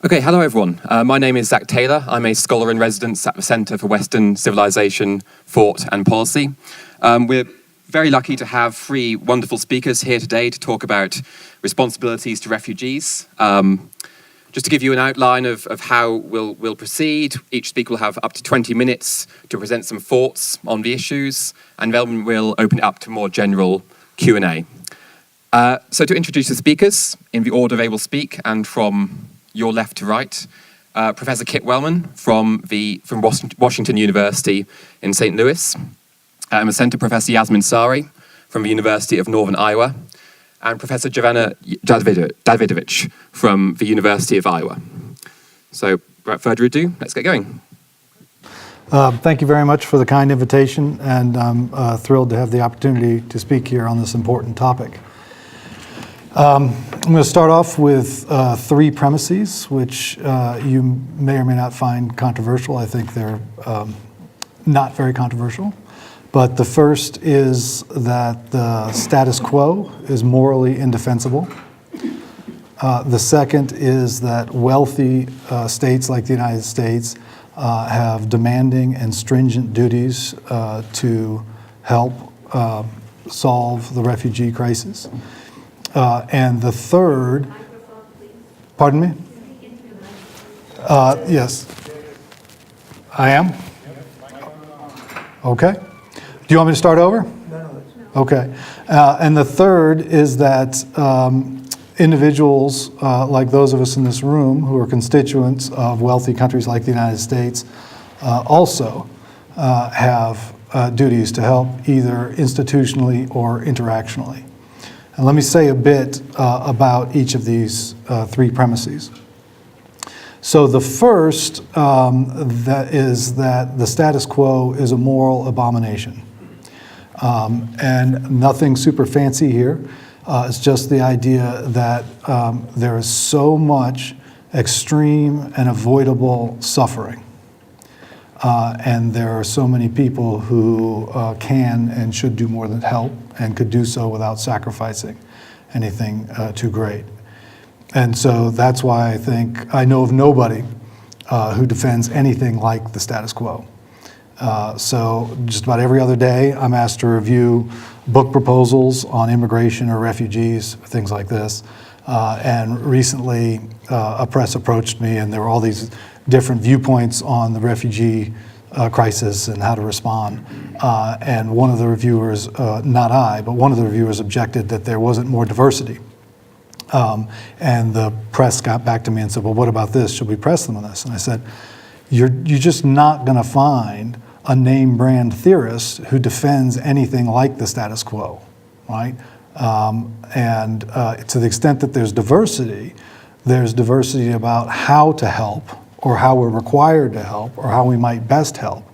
Okay, hello everyone. My name is Zach Taylor. I'm a scholar in residence at the Centre for Western Civilization, Thought and Policy. We're very lucky to have three wonderful speakers here today to talk about responsibilities to refugees. Just to give you an outline of how we'll proceed, each speaker will have up to 20 minutes to present some thoughts on the issues, and then we'll open it up to more general Q&A. So to introduce the speakers, in the order they will speak, and from your left to right, Professor Kit Wellman from Washington University in St. Louis, Assistant Professor Yasmin Sari from the University of Northern Iowa, and Professor Jovana Davidovich from the University of Iowa. So, without further ado, let's get going. Thank you very much for the kind invitation, and I'm thrilled to have the opportunity to speak here on this important topic. I'm going to start off with three premises, which you may or may not find controversial. I think they're not very controversial. But the first is that the status quo is morally indefensible. The second is that wealthy states like the United States have demanding and stringent duties to help solve the refugee crisis. And the third, pardon me? Yes. I am? Okay. Do you want me to start over? No. Okay. And the third is that individuals like those of us in this room who are constituents of wealthy countries like the United States also have duties to help either institutionally or interactionally. And let me say a bit about each of these three premises. So the first that is that the status quo is a moral abomination. And nothing super fancy here. It's just the idea that there is so much extreme and avoidable suffering. And there are so many people who can and should do more than help and could do so without sacrificing anything too great. And so that's why I think I know of nobody who defends anything like the status quo. So just about every other day, I'm asked to review book proposals on immigration or refugees, things like this. And recently, a press approached me, and there were all these different viewpoints on the refugee crisis and how to respond. And one of the reviewers, not I, but one of the reviewers objected that there wasn't more diversity. And the press got back to me and said, well, what about this? Should we press them on this? And I said, you're just not going to find a name brand theorist who defends anything like the status quo, right? And to the extent that there's diversity about how to help, or how we're required to help, or how we might best help.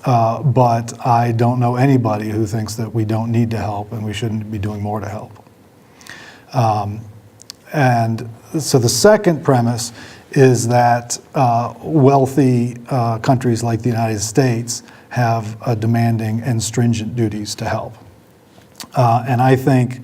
But I don't know anybody who thinks that we don't need to help and we shouldn't be doing more to help. And so the second premise is that wealthy countries like the United States have demanding and stringent duties to help. And I think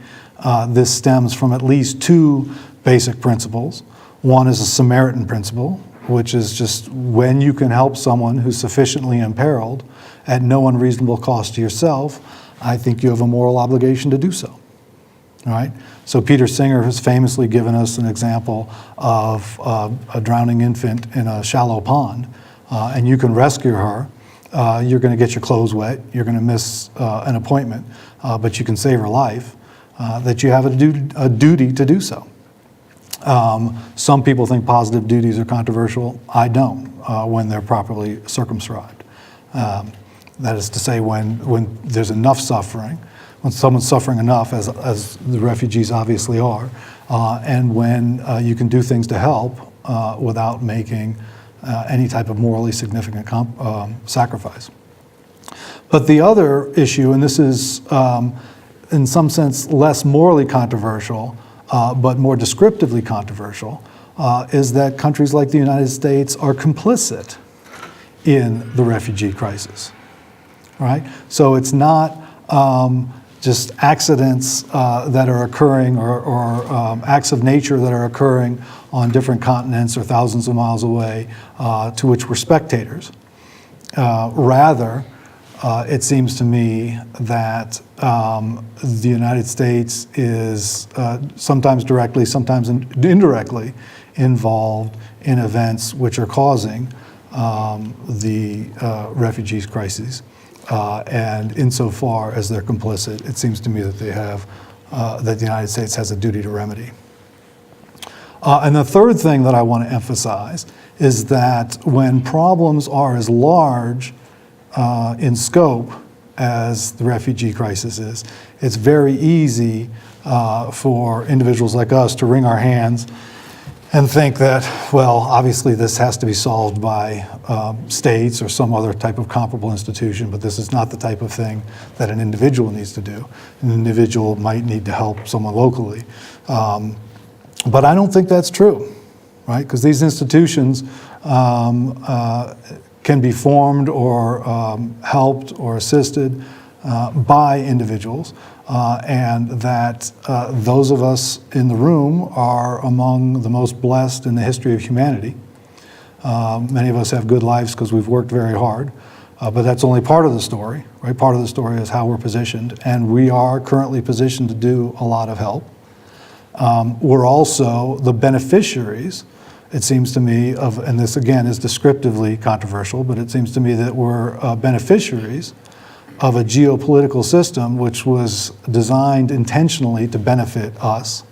this stems from at least two basic principles. One is a Samaritan principle, which is just when you can help someone who's sufficiently imperiled at no unreasonable cost to yourself, I think you have a moral obligation to do so. All right? So Peter Singer has famously given us an example of a drowning infant in a shallow pond, and you can rescue her. You're going to get your clothes wet. You're going to miss an appointment, but you can save her life, that you have a duty to do so. Some people think positive duties are controversial. I don't, when they're properly circumscribed. That is to say, when there's enough suffering, when someone's suffering enough, as the refugees obviously are, and when you can do things to help without making any type of morally significant sacrifice. But the other issue, and this is in some sense less morally controversial, but more descriptively controversial, is that countries like the United States are complicit in the refugee crisis, right? So it's not just accidents that are occurring or acts of nature that are occurring on different continents or thousands of miles away to which we're spectators. Rather, it seems to me that the United States is sometimes directly, sometimes indirectly involved in events which are causing the refugees crises. And insofar as they're complicit, it seems to me that that the United States has a duty to remedy. And the third thing that I want to emphasize is that when problems are as large in scope as the refugee crisis is, it's very easy for individuals like us to wring our hands and think that, well, obviously this has to be solved by states or some other type of comparable institution, but this is not the type of thing that an individual needs to do. An individual might need to help someone locally. But I don't think that's true, right? Because these institutions can be formed or helped or assisted by individuals, and that those of us in the room are among the most blessed in the history of humanity. Many of us have good lives because we've worked very hard, but that's only part of the story, right? Part of the story is how we're positioned, and we are currently positioned to do a lot of help. We're also the beneficiaries, it seems to me, and this again is descriptively controversial, but it seems to me that we're beneficiaries of a geopolitical system which was designed intentionally to benefit us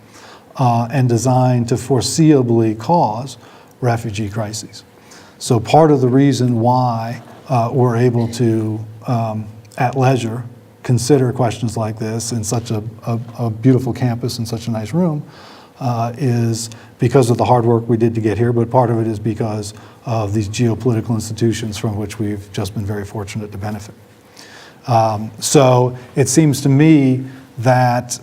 and designed to foreseeably cause refugee crises. So part of the reason why we're able to, at leisure, consider questions like this in such a beautiful campus and such a nice room is because of the hard work we did to get here, but part of it is because of these geopolitical institutions from which we've just been very fortunate to benefit. So it seems to me that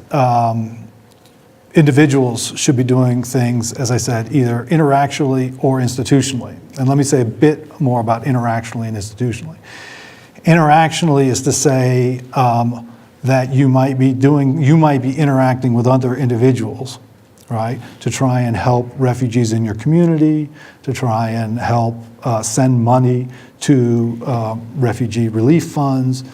individuals should be doing things, as I said, either interactionally or institutionally. And let me say a bit more about interactionally and institutionally. Interactionally is to say that you might be interacting with other individuals, right, to try and help refugees in your community, to try and help send money to refugee relief funds,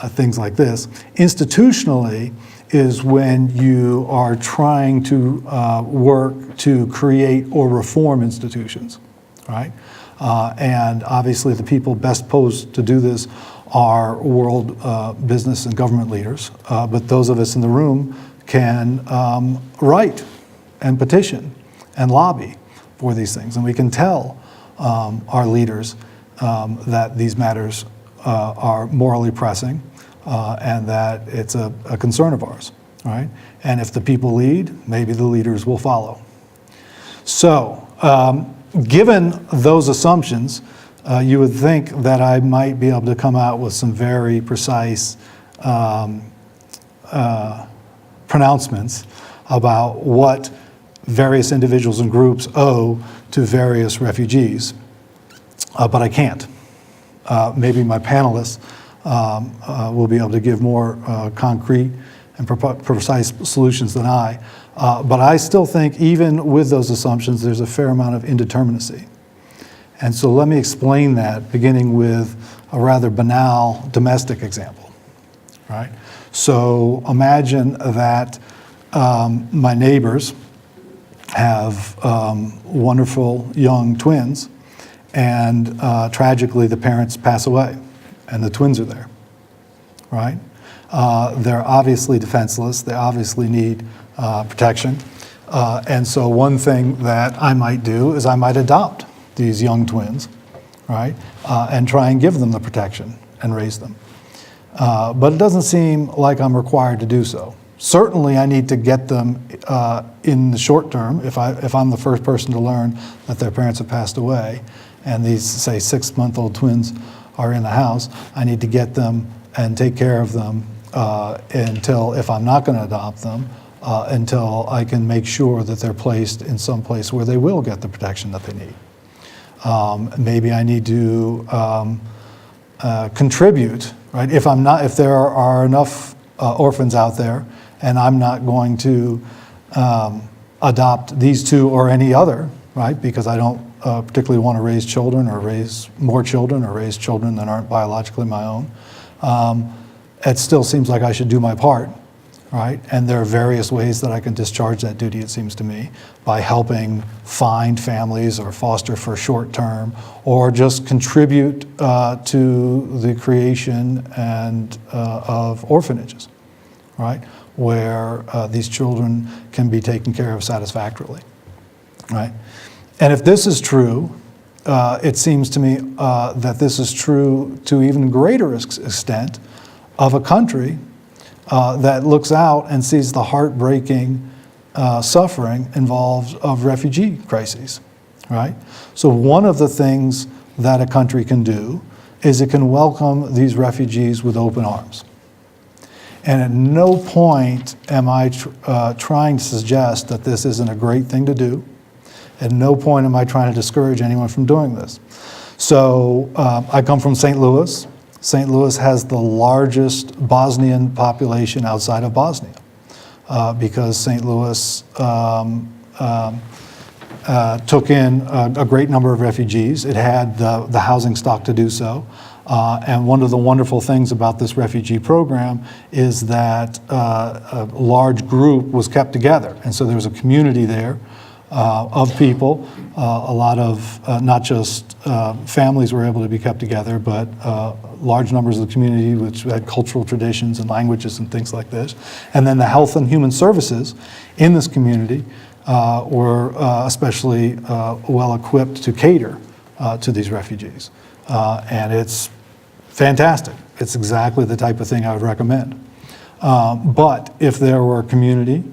things like this. Institutionally is when you are trying to work to create or reform institutions, right? And obviously the people best posed to do this are world business and government leaders, but those of us in the room can write and petition and lobby for these things. And we can tell our leaders that these matters are morally pressing and that it's a concern of ours, right? And if the people lead, maybe the leaders will follow. So, given those assumptions, you would think that I might be able to come out with some very precise pronouncements about what various individuals and groups owe to various refugees, but I can't. Maybe my panelists will be able to give more concrete and precise solutions than I. But I still think even with those assumptions, there's a fair amount of indeterminacy. And so let me explain that, beginning with a rather banal domestic example, right? So imagine that my neighbors have wonderful young twins, and tragically the parents pass away, and the twins are there, right? They're obviously defenseless. They obviously need protection. And so one thing that I might do is I might adopt these young twins, right? And try and give them the protection and raise them. But it doesn't seem like I'm required to do so. Certainly I need to get them in the short term, if I'm the first person to learn that their parents have passed away, and these, say, 6-month-old twins are in the house, I need to get them and take care of them until, if I'm not going to adopt them, until I can make sure that they're placed in some place where they will get the protection that they need. Maybe I need to contribute, right? If there are enough orphans out there, and I'm not going to adopt these two or any other, right? Because I don't particularly want to raise children or raise more children or raise children that aren't biologically my own. It still seems like I should do my part, right? And there are various ways that I can discharge that duty, it seems to me, by helping find families or foster for short term, or just contribute to the creation and of orphanages, right? Where these children can be taken care of satisfactorily, right? And if this is true, it seems to me that this is true to even greater extent of a country that looks out and sees the heartbreaking suffering involved of refugee crises, right? So one of the things that a country can do is it can welcome these refugees with open arms. And at no point am I trying to suggest that this isn't a great thing to do. At no point am I trying to discourage anyone from doing this. So I come from St. Louis. St. Louis has the largest Bosnian population outside of Bosnia because St. Louis took in a great number of refugees. It had the housing stock to do so. And one of the wonderful things about this refugee program is that a large group was kept together. And so there was a community there of people. A lot of not just families were able to be kept together, but large numbers of the community which had cultural traditions and languages and things like this. And then the health and human services in this community were especially well equipped to cater to these refugees. And it's fantastic. It's exactly the type of thing I would recommend. But if there were a community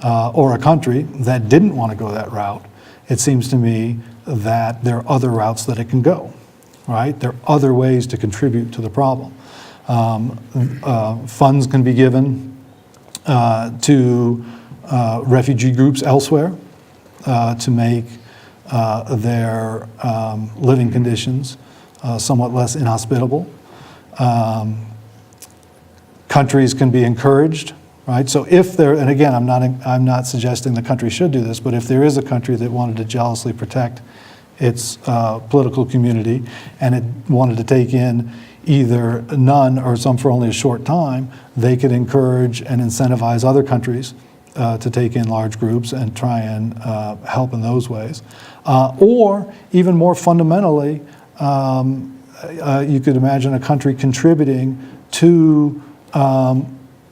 or a country that didn't want to go that route, it seems to me that there are other routes that it can go, right? There are other ways to contribute to the problem. Funds can be given to refugee groups elsewhere to make their living conditions somewhat less inhospitable. Countries can be encouraged, right? So if there, and again, I'm not suggesting the country should do this, but if there is a country that wanted to jealously protect its political community and it wanted to take in either none or some for only a short time, they could encourage and incentivize other countries to take in large groups and try and help in those ways. Or even more fundamentally, you could imagine a country contributing to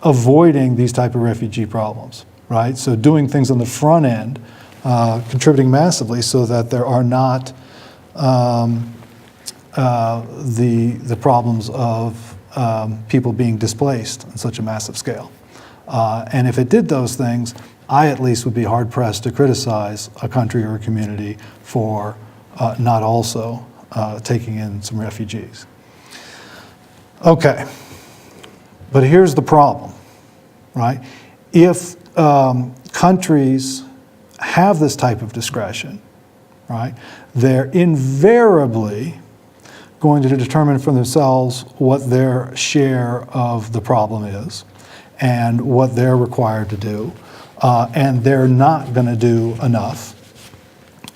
avoiding these type of refugee problems, right? So doing things on the front end, contributing massively so that there are not the problems of people being displaced on such a massive scale. And if it did those things, I at least would be hard-pressed to criticize a country or a community for not also taking in some refugees. Okay, but here's the problem, right? If countries have this type of discretion, right, they're invariably going to determine for themselves what their share of the problem is and what they're required to do, and they're not going to do enough.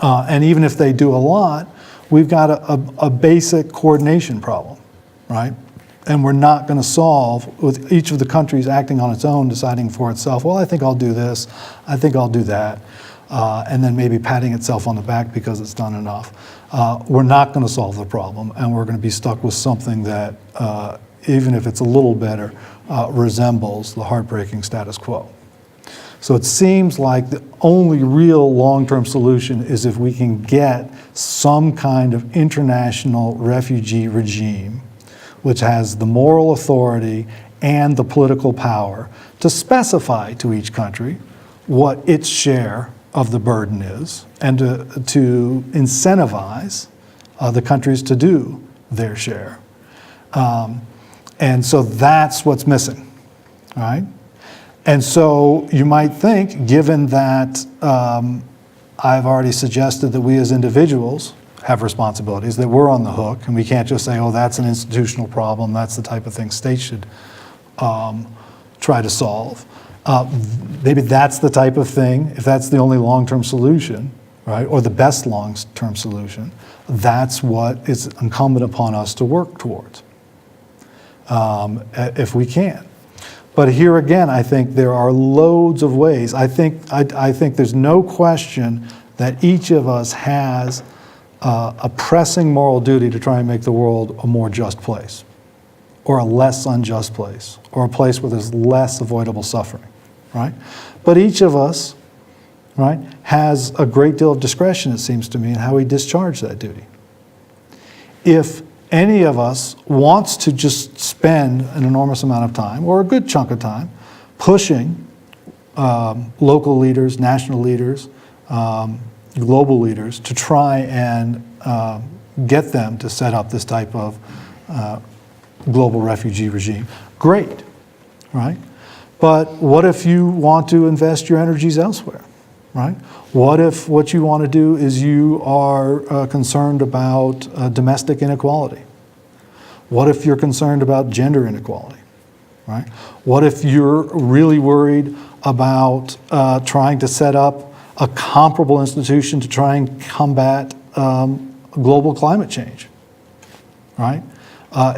And even if they do a lot, we've got a basic coordination problem, right? And we're not going to solve with each of the countries acting on its own, deciding for itself, well, I think I'll do this, I think I'll do that, and then maybe patting itself on the back because it's done enough. We're not going to solve the problem, and we're going to be stuck with something that, even if it's a little better, resembles the heartbreaking status quo. So it seems like the only real long-term solution is if we can get some kind of international refugee regime which has the moral authority and the political power to specify to each country what its share of the burden is and to incentivize the countries to do their share. And so that's what's missing, right? And so you might think, given that I've already suggested that we as individuals have responsibilities, that we're on the hook, and we can't just say, oh, that's an institutional problem, that's the type of thing states should try try to solve. Maybe that's the type of thing, if that's the only long-term solution, right, or the best long-term solution, that's what is incumbent upon us to work towards, if we can. But here again, I think there are loads of ways. I think there's no question that each of us has a pressing moral duty to try and make the world a more just place, or a less unjust place, or a place where there's less avoidable suffering, right? But each of us, right, has a great deal of discretion, it seems to me, in how we discharge that duty. If any of us wants to just spend an enormous amount of time, or a good chunk of time, pushing local leaders, national leaders, global leaders to try and get them to set up this type of global refugee regime, great, right? But what if you want to invest your energies elsewhere, right? What if what you want to do is you are concerned about domestic inequality? What if you're concerned about gender inequality, right? What if you're really worried about trying to set up a comparable institution to try and combat global climate change, right?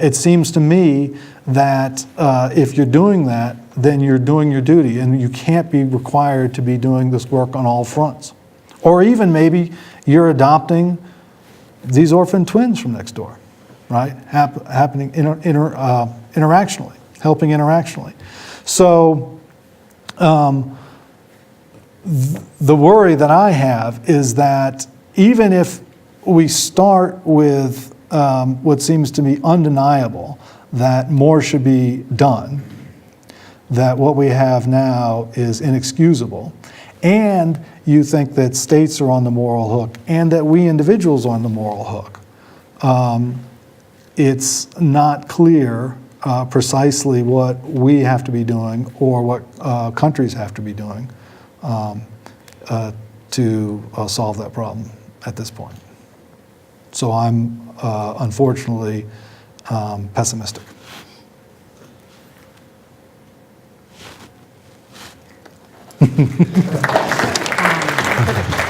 It seems to me that if you're doing that, then you're doing your duty, and you can't be required to be doing this work on all fronts. Or even maybe you're adopting these orphan twins from next door, right? Happening interactionally, helping interactionally. So the worry that I have is that even if we start with what seems to me undeniable, that more should be done, that what we have now is inexcusable, and you think that states are on the moral hook, and that we individuals are on the moral hook, it's not clear precisely what we have to be doing or what countries have to be doing to solve that problem at this point. So I'm unfortunately pessimistic.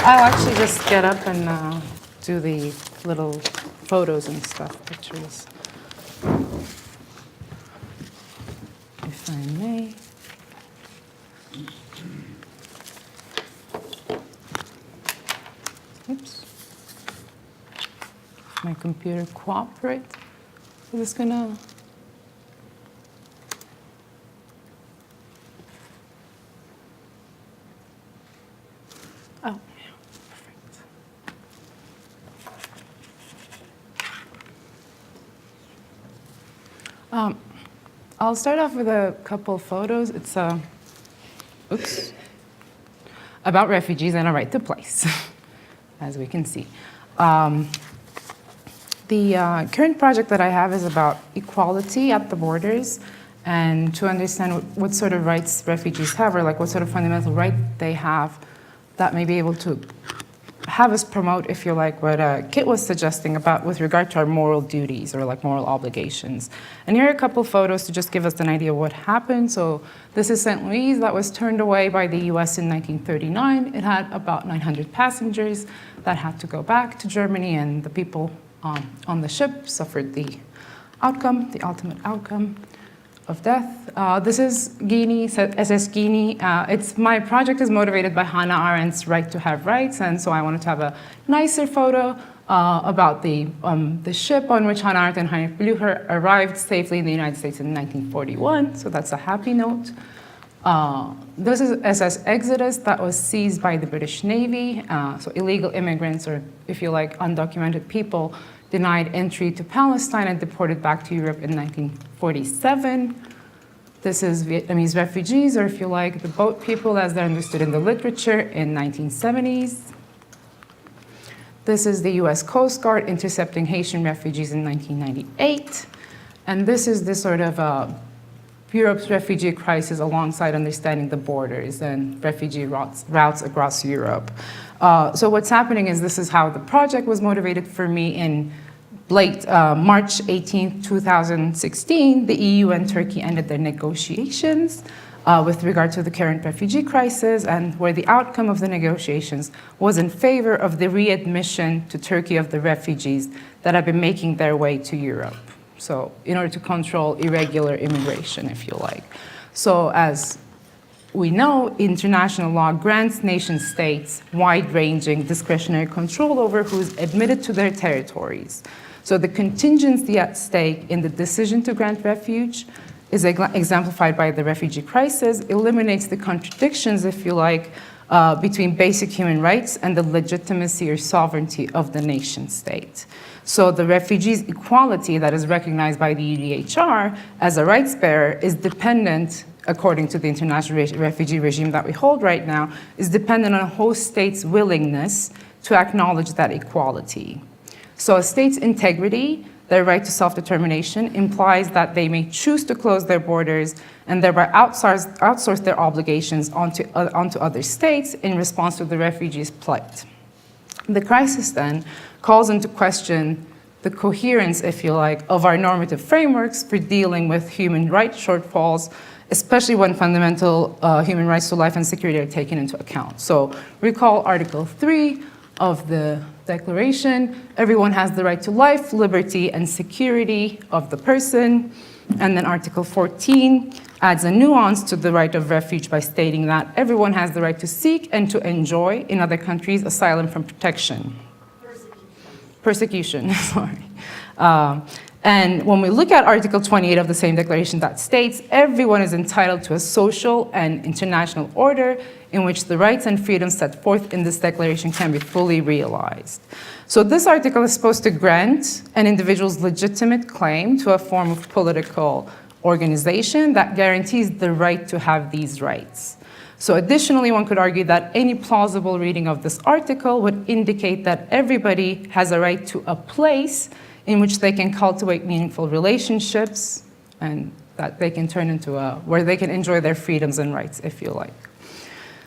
I'll actually just get up and do the little photos and stuff, pictures, if I may. Oops. My computer cooperate. I'm just gonna. Oh, yeah, perfect. I'll start off with a couple photos. It's oops, about refugees and a right to place, as we can see. The current project that I have is about equality at the borders, and to understand what sort of rights refugees have, or like what sort of fundamental right they have that may be able to have us promote, if you like, what Kit was suggesting about with regard to our moral duties or like moral obligations. And here are a couple photos to just give us an idea of what happened. So this is St. Louis that was turned away by the US in 1939. It had about 900 passengers that had to go back to Germany, and the people on the ship suffered the outcome, the ultimate outcome of death. This is Guinea, SS Guinea. My project is motivated by Hannah Arendt's right to have rights, and so I wanted to have a nicer photo about the ship on which Hannah Arendt and Heinrich Blücher arrived safely in the United States in 1941, so that's a happy note. This is SS Exodus that was seized by the British Navy, so illegal immigrants, or if you like, undocumented people, denied entry to Palestine and deported back to Europe in 1947. This is Vietnamese refugees, or if you like, the boat people as they're understood in the literature in 1970s. This is the US Coast Guard intercepting Haitian refugees in 1998. And this is the sort of Europe's refugee crisis alongside understanding the borders and refugee routes across Europe. So what's happening is this is how the project was motivated for me. In late March 18, 2016, the EU and Turkey ended their negotiations. with regard to the current refugee crisis, and where the outcome of the negotiations was in favor of the readmission to Turkey of the refugees that have been making their way to Europe. So in order to control irregular immigration, if you like. So as we know, international law grants nation states wide-ranging discretionary control over who's admitted to their territories. So the contingency at stake in the decision to grant refuge is exemplified by the refugee crisis, eliminates the contradictions, if you like, between basic human rights and the legitimacy or sovereignty of the nation state. So the refugees' equality that is recognized by the UDHR as a rights bearer is dependent, according to the international refugee regime that we hold right now, is dependent on a host state's willingness to acknowledge that equality. So a state's integrity, their right to self-determination, implies that they may choose to close their borders and thereby outsource their obligations onto other states in response to the refugees' plight. The crisis then calls into question the coherence, if you like, of our normative frameworks for dealing with human rights shortfalls, especially when fundamental human rights to life and security are taken into account. So recall Article 3 of the Declaration: everyone has the right to life, liberty, and security of the person. And then Article 14 adds a nuance to the right of refuge by stating that everyone has the right to seek and to enjoy in other countries asylum from protection. Persecution, sorry. And when we look at Article 28 of the same declaration, that states everyone is entitled to a social and international order in which the rights and freedoms set forth in this declaration can be fully realized. So this article is supposed to grant an individual's legitimate claim to a form of political organization that guarantees the right to have these rights. So additionally, one could argue that any plausible reading of this article would indicate that everybody has a right to a place in which they can cultivate meaningful relationships and that they can turn into where they can enjoy their freedoms and rights, if you like.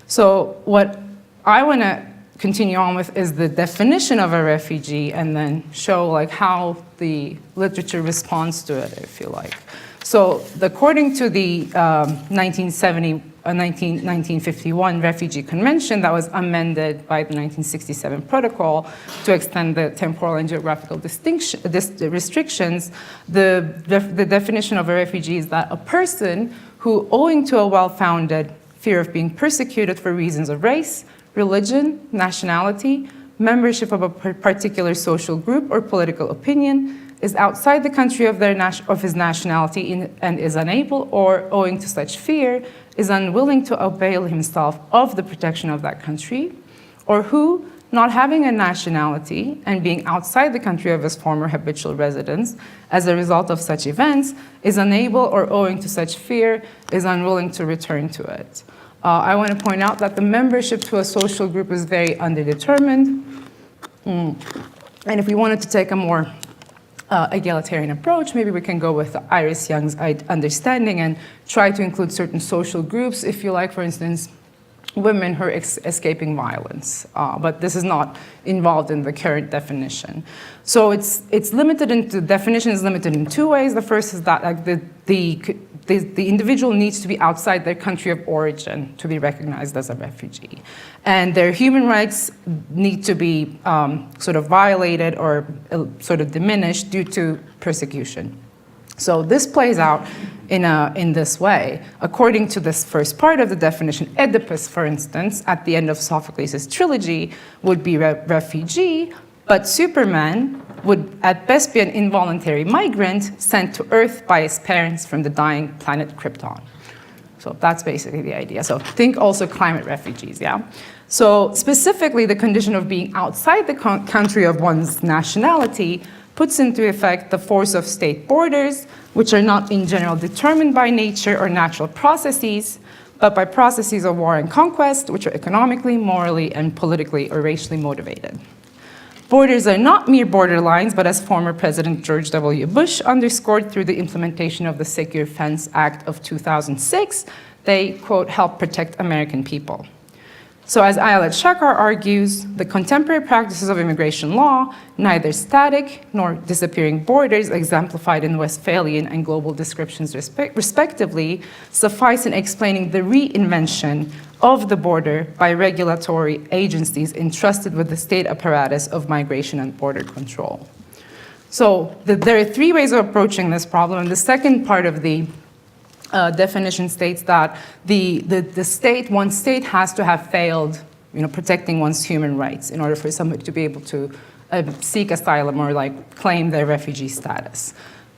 So what I want to continue on with is the definition of a refugee and then show like how the literature responds to it, if you like. So according to the 1951 Refugee Convention that was amended by the 1967 Protocol to extend the temporal and geographical restrictions, the definition of a refugee is that a person who, owing to a well-founded fear of being persecuted for reasons of race, religion, nationality, membership of a particular social group or political opinion, is outside the country of his nationality and is unable, or owing to such fear, is unwilling to avail himself of the protection of that country, or who, not having a nationality and being outside the country of his former habitual residence, as a result of such events, is unable or owing to such fear, is unwilling to return to it. I want to point out that the membership to a social group is very underdetermined. And if we wanted to take a more egalitarian approach, maybe we can go with Iris Young's understanding and try to include certain social groups, if you like, for instance, women who are escaping violence. But this is not involved in the current definition. So it's limited the definition is limited in two ways. The first is that like, the individual needs to be outside their country of origin to be recognized as a refugee. And their human rights need to be sort of violated or sort of diminished due to persecution. So this plays out in this way. According to this first part of the definition, Oedipus, for instance, at the end of Sophocles' trilogy, would be a refugee, but Superman would at best be an involuntary migrant sent to Earth by his parents from the dying planet Krypton. So that's basically the idea. So think also climate refugees, yeah? So specifically, the condition of being outside the country of one's nationality puts into effect the force of state borders, which are not in general determined by nature or natural processes, but by processes of war and conquest, which are economically, morally, and politically or racially motivated. Borders are not mere border lines, but as former President George W. Bush underscored through the implementation of the Secure Fence Act of 2006, they, quote, help protect American people. So as Ayelet Shachar argues, the contemporary practices of immigration law, neither static nor disappearing borders exemplified in Westphalian and global descriptions respectively, suffice in explaining the reinvention of the border by regulatory agencies entrusted with the state apparatus of migration and border control. So there are three ways of approaching this problem, and the second part of the definition states that one state has to have failed, protecting one's human rights in order for somebody to be able to seek asylum or claim their refugee status.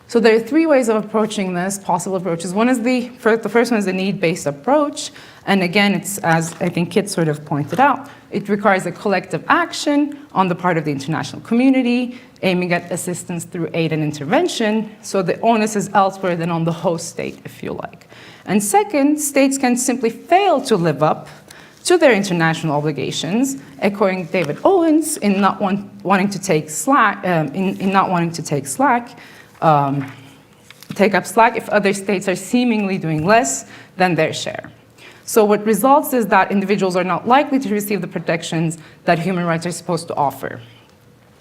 So there are three ways of approaching this, possible approaches. The first one is the need-based approach, and again, it's, as I think Kit sort of pointed out, it requires a collective action on the part of the international community, aiming at assistance through aid and intervention, so the onus is elsewhere than on the host state, if you like. And second, states can simply fail to live up to their international obligations, echoing David Owens in not wanting to take slack, take up slack if other states are seemingly doing less than their share. So what results is that individuals are not likely to receive the protections that human rights are supposed to offer.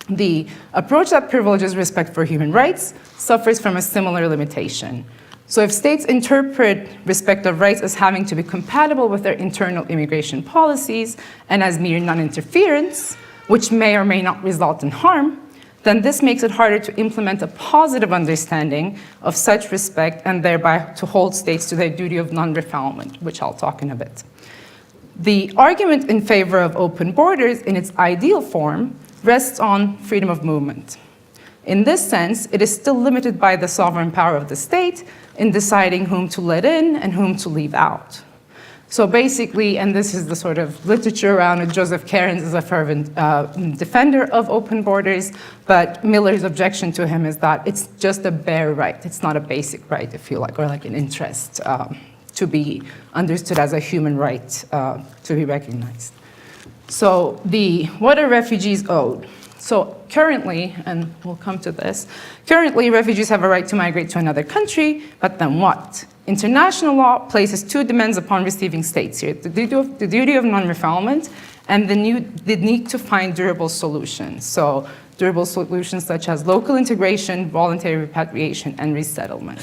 The approach that privileges respect for human rights suffers from a similar limitation. So if states interpret respect of rights as having to be compatible with their internal immigration policies and as mere non-interference, which may or may not result in harm, then this makes it harder to implement a positive understanding of such respect and thereby to hold states to their duty of non-refoulement, which I'll talk in a bit. The argument in favor of open borders in its ideal form rests on freedom of movement. In this sense, it is still limited by the sovereign power of the state in deciding whom to let in and whom to leave out. So basically, and this is the sort of literature around it, Joseph Coherence is a fervent defender of open borders, but Miller's objection to him is that it's just a bare right. It's not a basic right, if you like, or like an interest to be understood as a human right to be recognized. So what are refugees owed? So currently, and we'll come to this, currently refugees have a right to migrate to another country, but then what? International law places two demands upon receiving states here, the duty of non-refoulement and the need to find durable solutions. So durable solutions such as local integration, voluntary repatriation, and resettlement.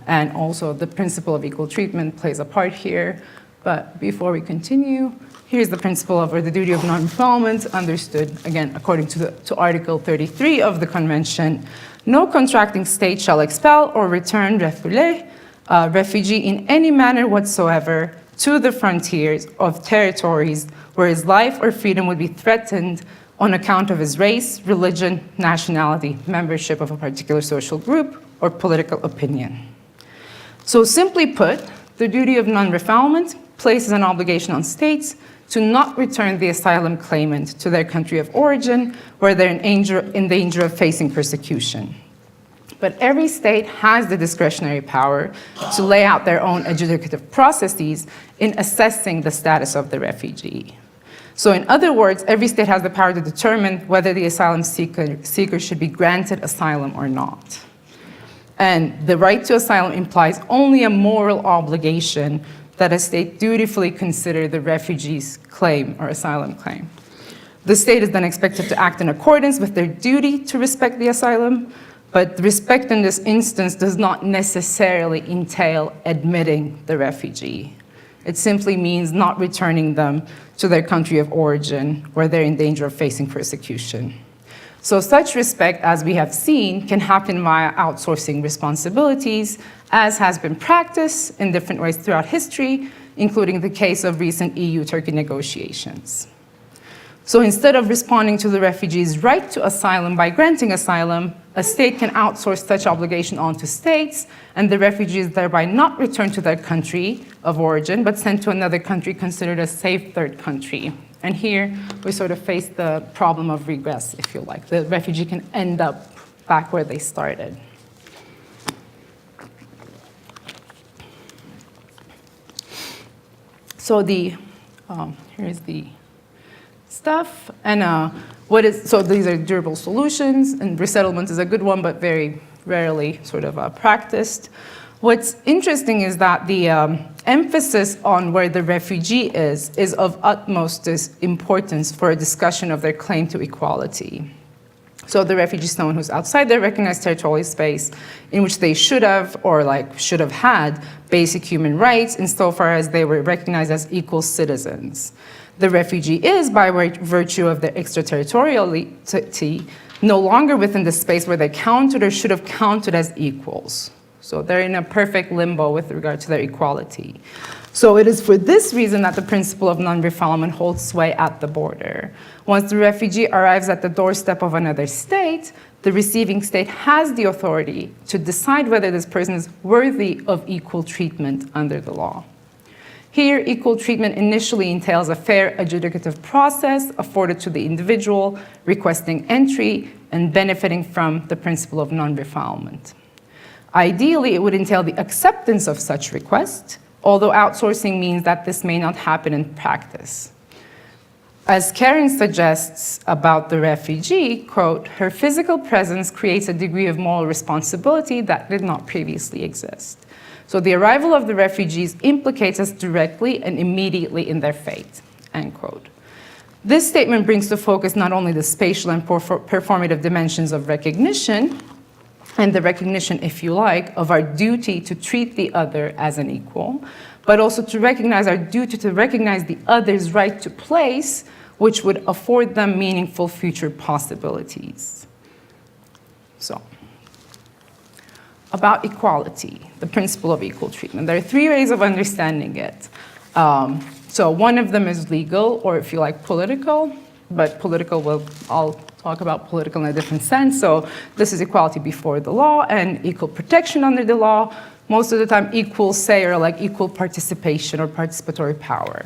And also the principle of equal treatment plays a part here. But before we continue, here's the principle of, or the duty of non-refoulement, understood, again, according to Article 33 of the Convention. No contracting state shall expel or return refugee in any manner whatsoever to the frontiers of territories where his life or freedom would be threatened on account of his race, religion, nationality, membership of a particular social group, or political opinion. So simply put, the duty of non-refoulement places an obligation on states to not return the asylum claimant to their country of origin where they're in danger of facing persecution. But every state has the discretionary power to lay out their own adjudicative processes in assessing the status of the refugee. So in other words, every state has the power to determine whether the asylum seeker should be granted asylum or not. And the right to asylum implies only a moral obligation that a state dutifully consider the refugee's claim or asylum claim. The state is then expected to act in accordance with their duty to respect the asylum, but respect in this instance does not necessarily entail admitting the refugee. It simply means not returning them to their country of origin where they're in danger of facing persecution. So such respect, as we have seen, can happen via outsourcing responsibilities, as has been practiced in different ways throughout history, including the case of recent EU-Turkey negotiations. So instead of responding to the refugee's right to asylum by granting asylum, a state can outsource such obligation onto states, and the refugee is thereby not returned to their country of origin, but sent to another country considered a safe third country. And here, we sort of face the problem of regress, if you like. The refugee can end up back where they started. So here's the stuff. And so these are durable solutions, and resettlement is a good one, but very rarely sort of practiced. What's interesting is that the emphasis on where the refugee is of utmost importance for a discussion of their claim to equality. So the refugee is someone who's outside their recognized territorial space in which they should have had basic human rights insofar as they were recognized as equal citizens. The refugee is, by virtue of their extraterritoriality, no longer within the space where they counted or should have counted as equals. So they're in a perfect limbo with regard to their equality. So it is for this reason that the principle of non-refoulement holds sway at the border. Once the refugee arrives at the doorstep of another state, the receiving state has the authority to decide whether this person is worthy of equal treatment under the law. Here, equal treatment initially entails a fair adjudicative process afforded to the individual requesting entry and benefiting from the principle of non-refoulement. Ideally, it would entail the acceptance of such request, although outsourcing means that this may not happen in practice. As Coherence suggests about the refugee, quote, her physical presence creates a degree of moral responsibility that did not previously exist. So the arrival of the refugees implicates us directly and immediately in their fate, end quote. This statement brings to focus not only the spatial and performative dimensions of recognition, and the recognition, if you like, of our duty to treat the other as an equal, but also to recognize our duty to recognize the other's right to place, which would afford them meaningful future possibilities. So, about equality, the principle of equal treatment. There are three ways of understanding it. So one of them is legal, or if you like, political, but political I'll talk about political in a different sense. So this is equality before the law and equal protection under the law. Most of the time, equal say or like equal participation or participatory power.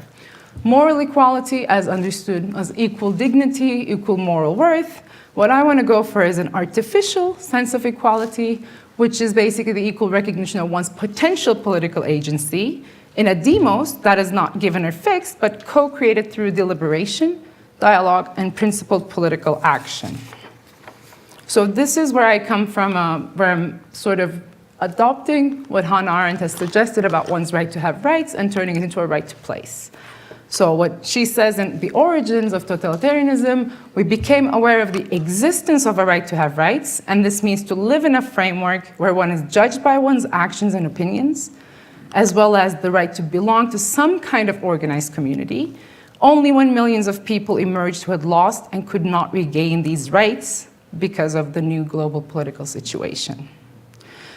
Moral equality, as understood as equal dignity, equal moral worth. What I want to go for is an artificial sense of equality, which is basically the equal recognition of one's potential political agency in a demos that is not given or fixed, but co-created through deliberation, dialogue, and principled political action. So this is where I come from, where I'm sort of adopting what Hannah Arendt has suggested about one's right to have rights and turning it into a right to place. So what she says in The Origins of Totalitarianism, we became aware of the existence of a right to have rights, and this means to live in a framework where one is judged by one's actions and opinions, as well as the right to belong to some kind of organized community, only when millions of people emerged who had lost and could not regain these rights because of the new global political situation.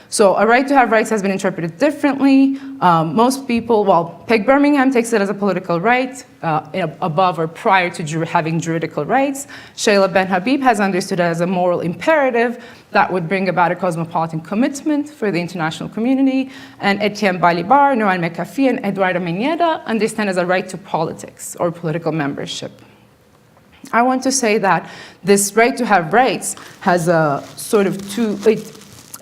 So a right to have rights has been interpreted differently. Most people, well, Peg Birmingham takes it as a political right, above or prior to having juridical rights. Shayla Ben Habib has understood it as a moral imperative that would bring about a cosmopolitan commitment for the international community. And Etienne Balibar, Andrew McAfee, and Eduardo Meneda understand as a right to politics or political membership. I want to say that this right to have rights has a sort of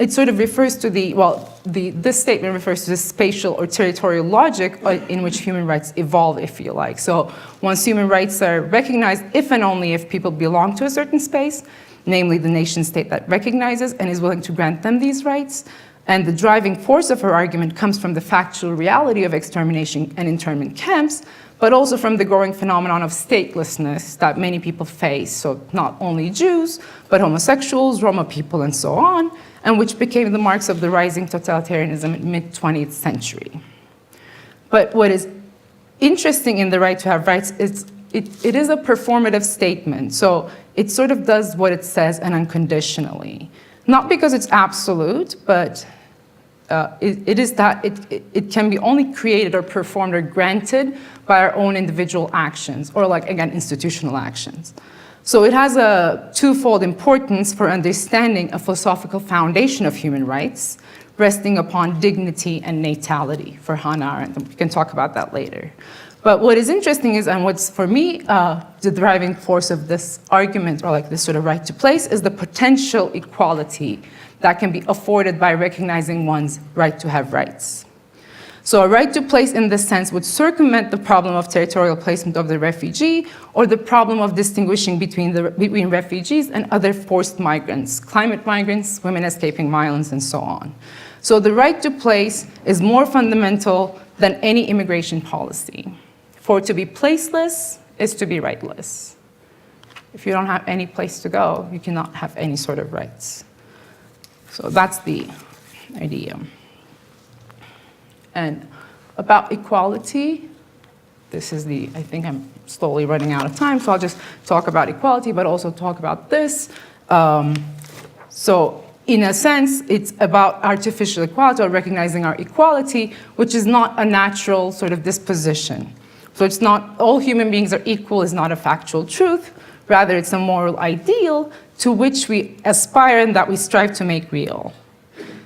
it sort of refers to this statement refers to the spatial or territorial logic in which human rights evolve, if you like. So once human rights are recognized, if and only if people belong to a certain space, namely the nation state that recognizes and is willing to grant them these rights, and the driving force of her argument comes from the factual reality of extermination and internment camps, but also from the growing phenomenon of statelessness that many people face, so not only Jews, but homosexuals, Roma people, and so on, and which became the marks of the rising totalitarianism in mid-20th century. But what is interesting in the right to have rights is it is a performative statement, so it sort of does what it says and unconditionally. Not because it's absolute, but it can be only created or performed or granted by our own individual actions, or like, again, institutional actions. So it has a twofold importance for understanding a philosophical foundation of human rights, resting upon dignity and natality for Hannah Arendt, and we can talk about that later. But what is interesting is, and what's for me the driving force of this argument, or like this sort of right to place, is the potential equality that can be afforded by recognizing one's right to have rights. So a right to place in this sense would circumvent the problem of territorial placement of the refugee, or the problem of distinguishing between refugees and other forced migrants, climate migrants, women escaping violence, and so on. So the right to place is more fundamental than any immigration policy. For to be placeless is to be rightless. If you don't have any place to go, you cannot have any sort of rights. So that's the idea. And about equality, this is the, I think I'm slowly running out of time, so I'll just talk about equality, but also talk about this. So in a sense, it's about artificial equality, or recognizing our equality, which is not a natural sort of disposition. So it's not all human beings are equal is not a factual truth. Rather, it's a moral ideal to which we aspire and that we strive to make real.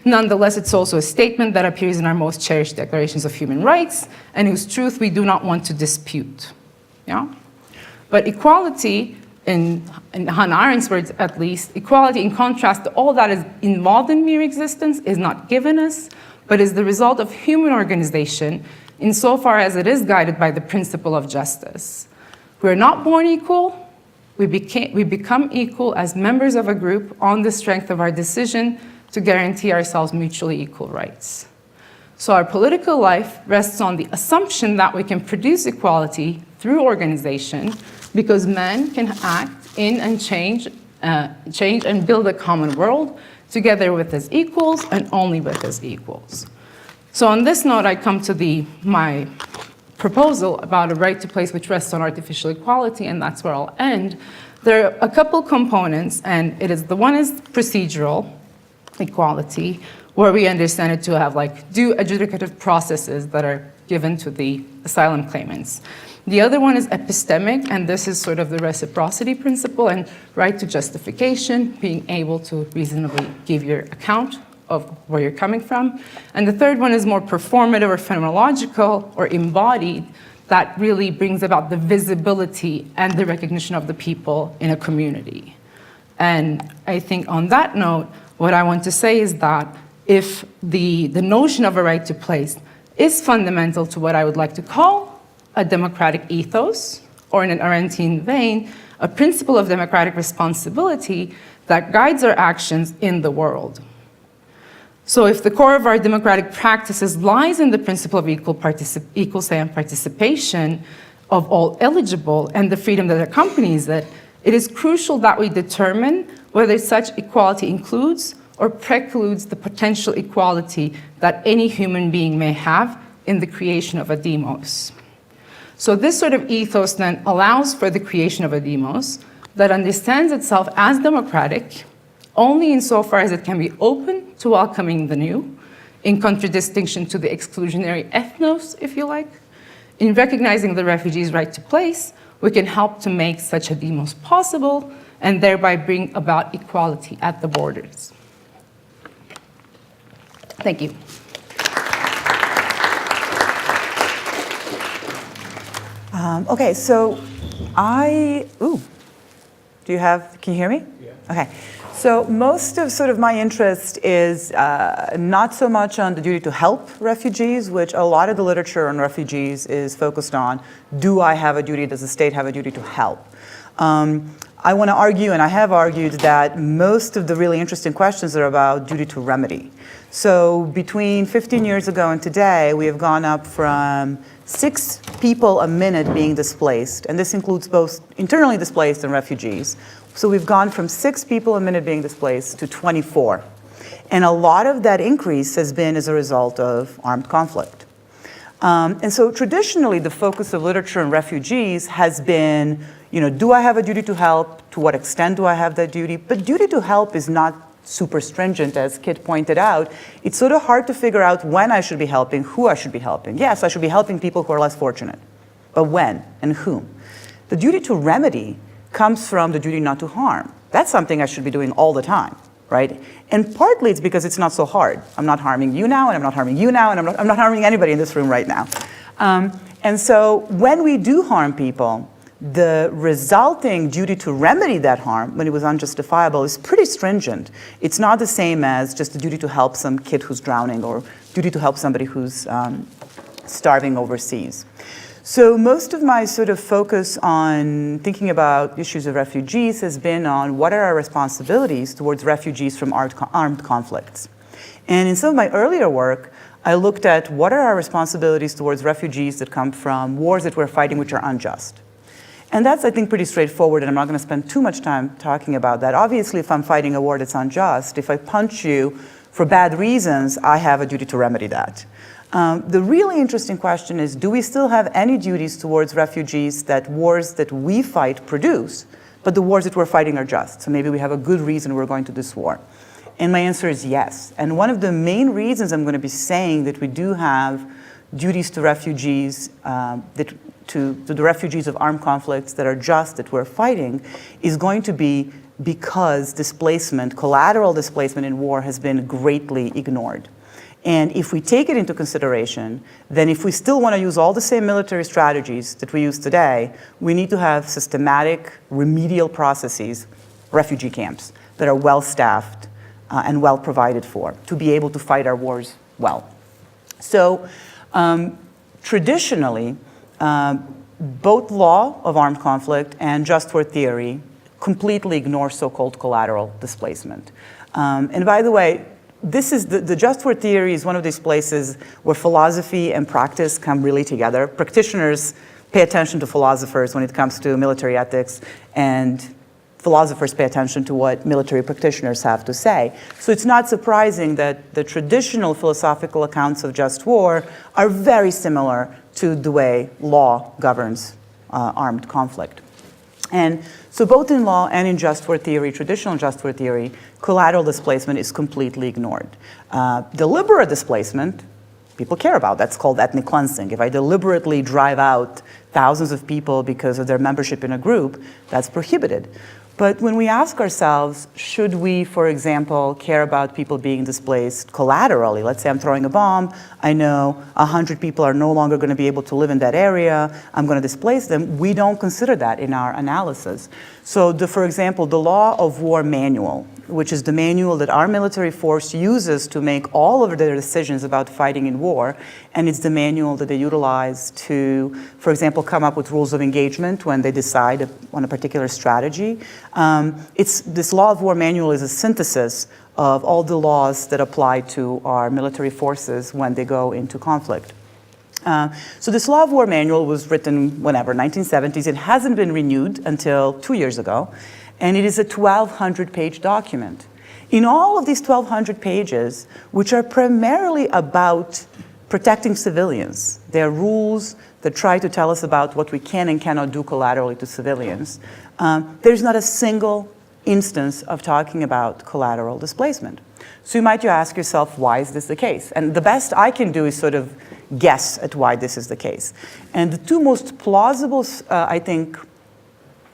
Nonetheless, it's also a statement that appears in our most cherished declarations of human rights and whose truth we do not want to dispute. Yeah? But equality, in Hannah Arendt's words at least, equality in contrast to all that is involved in mere existence is not given us, but is the result of human organization insofar as it is guided by the principle of justice. We are not born equal. We become equal as members of a group on the strength of our decision to guarantee ourselves mutually equal rights. So our political life rests on the assumption that we can produce equality through organization because men can act in and change and build a common world together with as equals and only with as equals. So on this note, I come to my proposal about a right to place which rests on artificial equality, and that's where I'll end. There are a couple components, and the one is procedural equality, where we understand it to have due adjudicative processes that are given to the asylum claimants. The other one is epistemic, and this is sort of the reciprocity principle and right to justification, being able to reasonably give your account of where you're coming from. And the third one is more performative or phenomenological or embodied, that really brings about the visibility and the recognition of the people in a community. And I think on that note, what I want to say is that if the notion of a right to place is fundamental to what I would like to call a democratic ethos, or in an Arendtian vein, a principle of democratic responsibility that guides our actions in the world. So if the core of our democratic practices lies in the principle of equal say and participation of all eligible and the freedom that accompanies it, it is crucial that we determine whether such equality includes or precludes the potential equality that any human being may have in the creation of a demos. So this sort of ethos then allows for the creation of a demos that understands itself as democratic only insofar as it can be open to welcoming the new, in contradistinction to the exclusionary ethnos, if you like. In recognizing the refugees' right to place, we can help to make such a demos possible and thereby bring about equality at the borders. Thank you. Okay, so can you hear me? Yeah. Okay. So most of sort of my interest is not so much on the duty to help refugees, which a lot of the literature on refugees is focused on. Do I have a duty? Does the state have a duty to help? I want to argue, and I have argued, that most of the really interesting questions are about duty to remedy. So between 15 years ago and today, we have gone up from 6 people a minute being displaced, and this includes both internally displaced and refugees. So we've gone from 6 people a minute being displaced to 24. And a lot of that increase has been as a result of armed conflict. And so traditionally, the focus of literature on refugees has been, do I have a duty to help? To what extent do I have that duty? But duty to help is not super stringent, as Kit pointed out. It's sort of hard to figure out when I should be helping, who I should be helping. Yes, I should be helping people who are less fortunate, but when and whom? The duty to remedy comes from the duty not to harm. That's something I should be doing all the time, right? And partly it's because it's not so hard. I'm not harming you now, and I'm not harming you now, and I'm not harming anybody in this room right now. And so when we do harm people, the resulting duty to remedy that harm, when it was unjustifiable, is pretty stringent. It's not the same as just the duty to help some kid who's drowning or duty to help somebody who's starving overseas. So most of my sort of focus on thinking about issues of refugees has been on what are our responsibilities towards refugees from armed conflicts. And in some of my earlier work, I looked at what are our responsibilities towards refugees that come from wars that we're fighting which are unjust. And that's, I think, pretty straightforward, and I'm not going to spend too much time talking about that. Obviously, if I'm fighting a war that's unjust, if I punch you for bad reasons, I have a duty to remedy that. The really interesting question is, do we still have any duties towards refugees that wars that we fight produce, but the wars that we're fighting are just? So maybe we have a good reason we're going to this war. And my answer is yes. And one of the main reasons I'm going to be saying that we do have duties to refugees, to the refugees of armed conflicts that are just, that we're fighting, is going to be because displacement, collateral displacement in war has been greatly ignored. And if we take it into consideration, then if we still want to use all the same military strategies that we use today, we need to have systematic remedial processes, refugee camps, that are well-staffed and well provided for to be able to fight our wars well. So traditionally, both law of armed conflict and just war theory completely ignore so-called collateral displacement. And by the way, this is the just war theory is one of these places where philosophy and practice come really together. Practitioners pay attention to philosophers when it comes to military ethics, and philosophers pay attention to what military practitioners have to say. So it's not surprising that the traditional philosophical accounts of just war are very similar to the way law governs armed conflict. And so both in law and in just war theory, traditional just war theory, collateral displacement is completely ignored. Deliberate displacement, people care about. That's called ethnic cleansing. If I deliberately drive out thousands of people because of their membership in a group, that's prohibited. But when we ask ourselves, should we, for example, care about people being displaced collaterally? Let's say I'm throwing a bomb. I know 100 people are no longer going to be able to live in that area. I'm going to displace them. We don't consider that in our analysis. So, for example, the Law of War Manual, which is the manual that our military force uses to make all of their decisions about fighting in war, and it's the manual that they utilize to, for example, come up with rules of engagement when they decide on a particular strategy. This Law of War Manual is a synthesis of all the laws that apply to our military forces when they go into conflict. So this Law of War Manual was written whenever, 1970s. It hasn't been renewed until 2 years ago. And it is a 1,200-page document. In all of these 1,200 pages, which are primarily about protecting civilians, there are rules that try to tell us about what we can and cannot do collaterally to civilians. There's not a single instance of talking about collateral displacement. So you might ask yourself, why is this the case? And the best I can do is sort of guess at why this is the case. And the two most plausible, I think,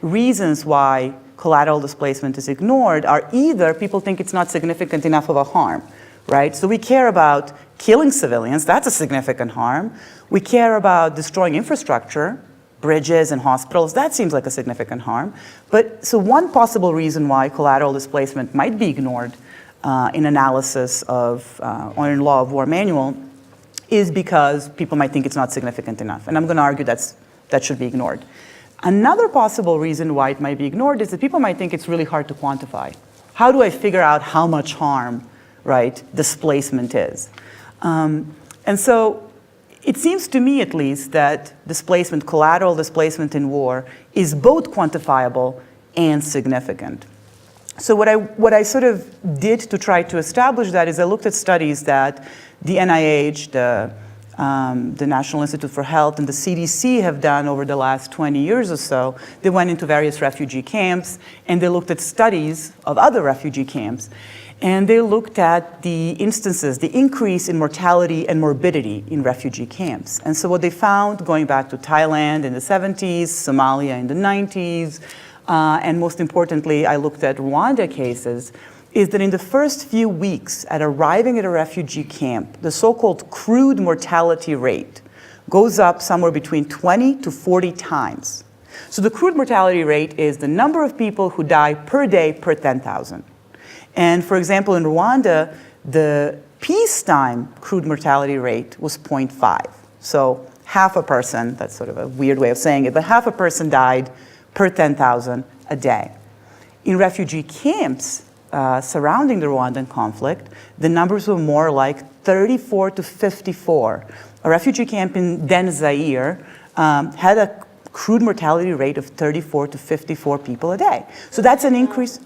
reasons why collateral displacement is ignored are either people think it's not significant enough of a harm, right? So we care about killing civilians, that's a significant harm. We care about destroying infrastructure, bridges and hospitals, that seems like a significant harm. But so one possible reason why collateral displacement might be ignored in analysis of, or in Law of War Manual is because people might think it's not significant enough. And I'm going to argue that should be ignored. Another possible reason why it might be ignored is that people might think it's really hard to quantify. How do I figure out how much harm, right, displacement is? And so it seems to me, at least, that displacement, collateral displacement in war, is both quantifiable and significant. So what I sort of did to try to establish that is I looked at studies that the NIH, the National Institute for Health, and the CDC have done over the last 20 years or so. They went into various refugee camps, and they looked at studies of other refugee camps. And they looked at the instances, the increase in mortality and morbidity in refugee camps. And so what they found, going back to Thailand in the 70s, Somalia in the 90s, and most importantly, I looked at Rwanda cases, is that in the first few weeks at arriving at a refugee camp, the so-called crude mortality rate goes up somewhere between 20 to 40 times. So the crude mortality rate is the number of people who die per day per 10,000. And for example, in Rwanda, the peacetime crude mortality rate was 0.5. So half a person, that's sort of a weird way of saying it, but half a person died per 10,000 a day. In refugee camps, surrounding the Rwandan conflict, the numbers were more like 34 to 54. A refugee camp in Den Zaire had a crude mortality rate of 34 to 54 people a day. So that's an increase.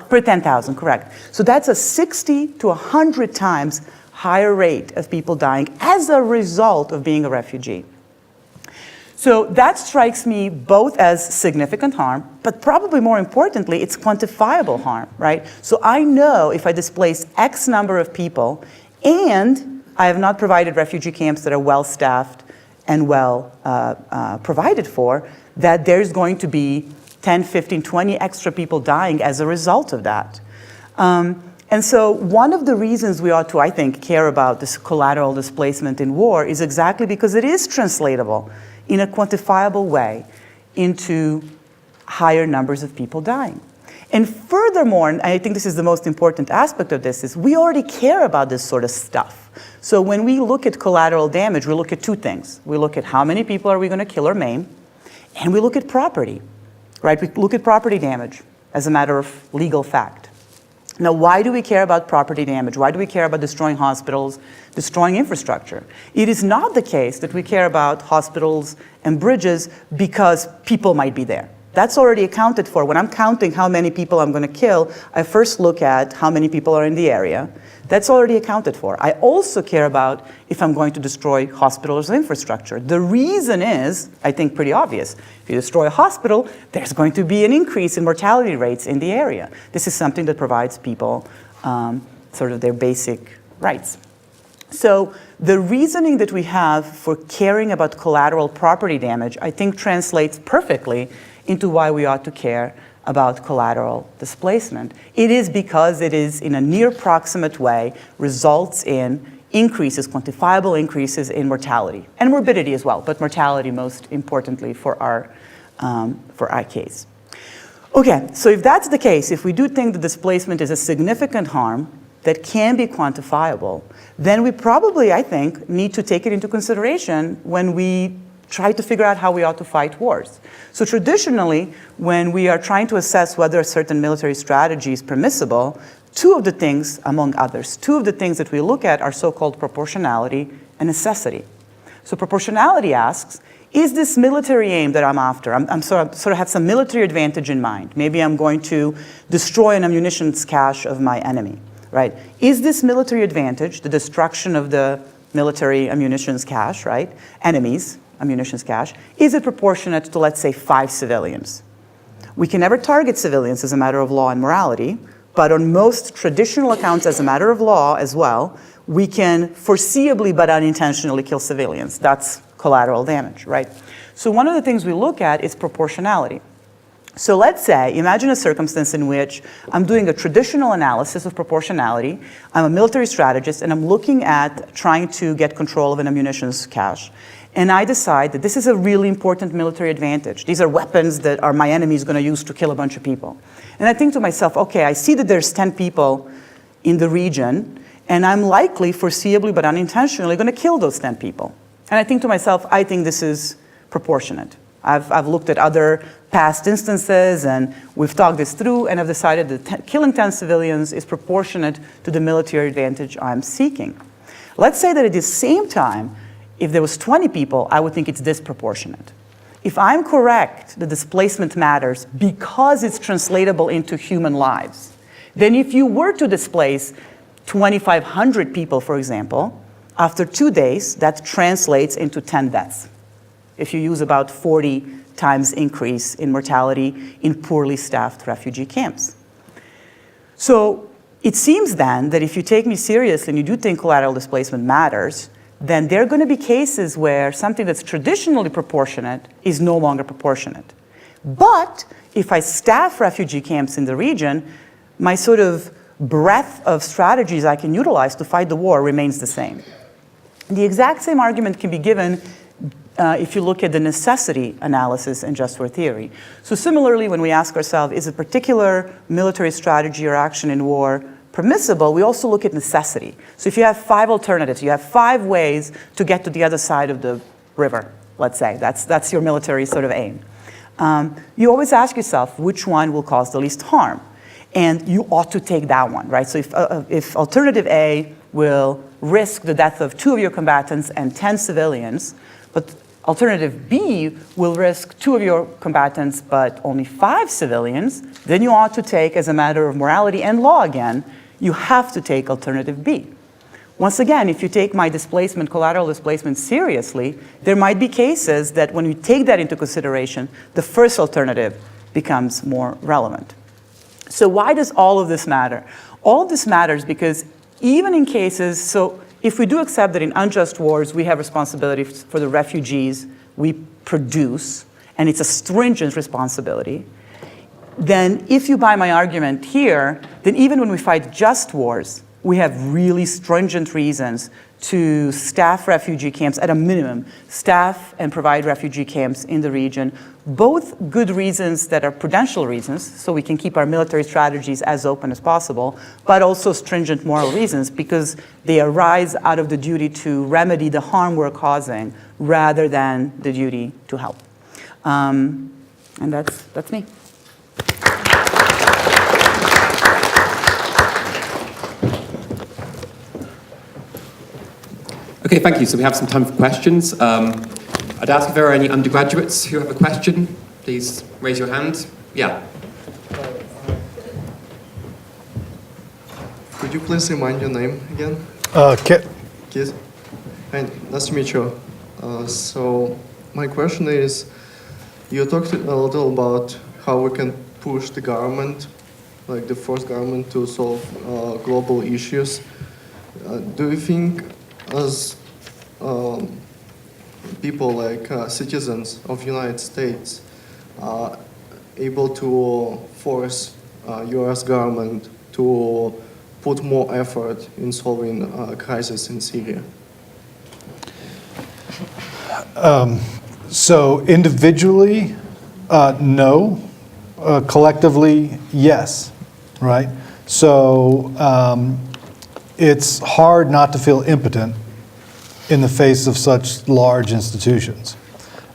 Per 10,000, correct. So that's a 60 to 100 times higher rate of people dying as a result of being a refugee. So that strikes me both as significant harm, but probably more importantly, it's quantifiable harm, right? So I know if I displace X number of people and I have not provided refugee camps that are well-staffed and well provided for, that there's going to be 10, 15, 20 extra people dying as a result of that. And so one of the reasons we ought to, I think, care about this collateral displacement in war is exactly because it is translatable in a quantifiable way into higher numbers of people dying. And furthermore, and I think this is the most important aspect of this, is we already care about this sort of stuff. So when we look at collateral damage, we look at two things. We look at how many people are we going to kill or maim, and we look at property, right? We look at property damage as a matter of legal fact. Now, why do we care about property damage? Why do we care about destroying hospitals, destroying infrastructure? It is not the case that we care about hospitals and bridges because people might be there. That's already accounted for. When I'm counting how many people I'm going to kill, I first look at how many people are in the area. That's already accounted for. I also care about if I'm going to destroy hospitals and infrastructure. The reason is, I think, pretty obvious. If you destroy a hospital, there's going to be an increase in mortality rates in the area. This is something that provides people sort of their basic rights. So the reasoning that we have for caring about collateral property damage, I think, translates perfectly into why we ought to care about collateral displacement. It is because it is, in a near proximate way, results in increases, quantifiable increases in mortality and morbidity as well, but mortality most importantly for our case. Okay, so if that's the case, if we do think the displacement is a significant harm that can be quantifiable, then we probably, I think, need to take it into consideration when we try to figure out how we ought to fight wars. So traditionally, when we are trying to assess whether a certain military strategy is permissible, two of the things, among others, two of the things that we look at are so-called proportionality and necessity. So proportionality asks, is this military aim that I'm after, I'm sort of have some military advantage in mind. Maybe I'm going to destroy an ammunitions cache of my enemy, right? Is this military advantage, the destruction of the military ammunitions cache, right? Enemies, ammunitions cache, is it proportionate to, let's say, 5 civilians? We can never target civilians as a matter of law and morality, but on most traditional accounts as a matter of law as well, we can foreseeably but unintentionally kill civilians. That's collateral damage, right? So one of the things we look at is proportionality. So let's say, imagine a circumstance in which I'm doing a traditional analysis of proportionality. I'm a military strategist, and I'm looking at trying to get control of an ammunitions cache. And I decide that this is a really important military advantage. These are weapons that are my enemy is going to use to kill a bunch of people. And I think to myself, okay, I see that there's 10 people in the region, and I'm likely, foreseeably but unintentionally, going to kill those 10 people. And I think to myself, I think this is proportionate. I've looked at other past instances, and we've talked this through, and I've decided that killing 10 civilians is proportionate to the military advantage I'm seeking. Let's say that at the same time, if there was 20 people, I would think it's disproportionate. If I'm correct, the displacement matters because it's translatable into human lives. Then if you were to displace 2,500 people, for example, after 2 days, that translates into 10 deaths. If you use about 40 times increase in mortality in poorly staffed refugee camps. So it seems then that if you take me seriously and you do think collateral displacement matters, then there are going to be cases where something that's traditionally proportionate is no longer proportionate. But if I staff refugee camps in the region, my sort of breadth of strategies I can utilize to fight the war remains the same. The exact same argument can be given if you look at the necessity analysis in Just War theory. So similarly, when we ask ourselves, is a particular military strategy or action in war permissible, we also look at necessity. So if you have 5 alternatives, you have 5 ways to get to the other side of the river, let's say. That's your military sort of aim. You always ask yourself which one will cause the least harm. and you ought to take that one, right? So if alternative A will risk the death of 2 of your combatants and 10 civilians, but alternative B will risk 2 of your combatants but only 5 civilians, then you ought to take, as a matter of morality and law again, you have to take alternative B. Once again, if you take my displacement, collateral displacement seriously, there might be cases that when you take that into consideration, the first alternative becomes more relevant. So why does all of this matter? All of this matters because even in cases, so if we do accept that in unjust wars we have responsibility for the refugees we produce, and it's a stringent responsibility, then if you buy my argument here, then even when we fight just wars, we have really stringent reasons to staff refugee camps, at a minimum, staff and provide refugee camps in the region. Both good reasons that are prudential reasons, so we can keep our military strategies as open as possible, but also stringent moral reasons because they arise out of the duty to remedy the harm we're causing rather than the duty to help. And that's me. Okay, thank you. So we have some time for questions. I'd ask if there are any undergraduates who have a question. Please raise your hand. Yeah. Could you please remind your name again? Kit. Kit. Hi, nice to meet you. So my question is, you talked a little about how we can push the government, like the force government, to solve global issues. Do you think as people like citizens of United States are able to force US government to put more effort in solving a crisis in Syria? So individually, no. Collectively, yes, right? So it's hard not to feel impotent in the face of such large institutions.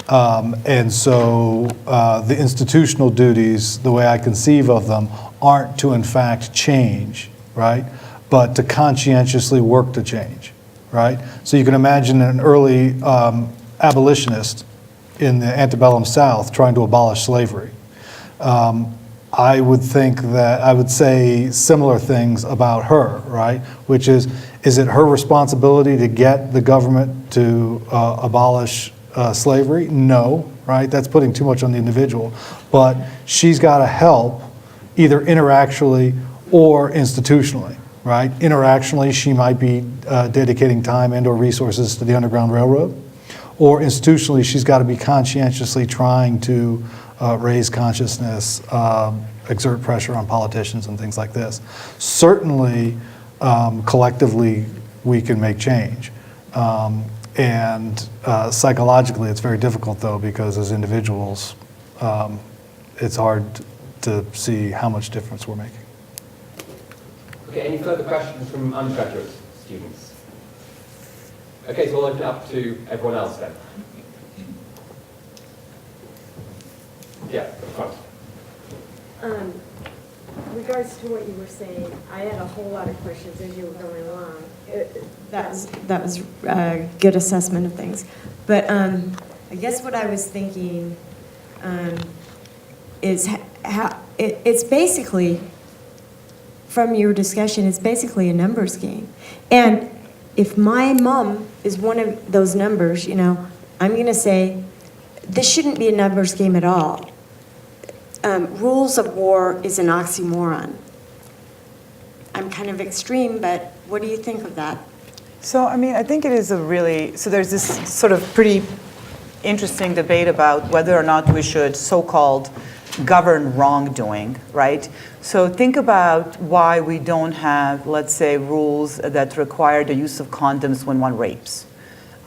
And so the institutional duties, the way I conceive of them, aren't to in fact change, right? But to conscientiously work to change, right? So you can imagine an early abolitionist in the antebellum South trying to abolish slavery. I would think that I would say similar things about her, right? Which is it her responsibility to get the government to abolish slavery? No, right? That's putting too much on the individual. But she's got to help either interactually or institutionally, right? Interactionally, she might be dedicating time and or resources to the Underground Railroad. Or institutionally, she's got to be conscientiously trying to raise consciousness, exert pressure on politicians and things like this. Certainly, collectively, we can make change. And psychologically, it's very difficult, though, because as individuals, it's hard to see how much difference we're making. Okay, any further questions from undergraduate students? Okay, so we'll open it up to everyone else then. Yeah, of course. Regards to what you were saying, I had a whole lot of questions as you were going along. That was a good assessment of things. But I guess what I was thinking is how it's basically, from your discussion, it's basically a numbers game. And if my mom is one of those numbers, you know, I'm going to say this shouldn't be a numbers game at all. Rules of war is an oxymoron. I'm kind of extreme, but what do you think of that? So, I mean, I think it is a really, so there's this sort of pretty interesting debate about whether or not we should so-called govern wrongdoing, right? So think about why we don't have, let's say, rules that require the use of condoms when one rapes.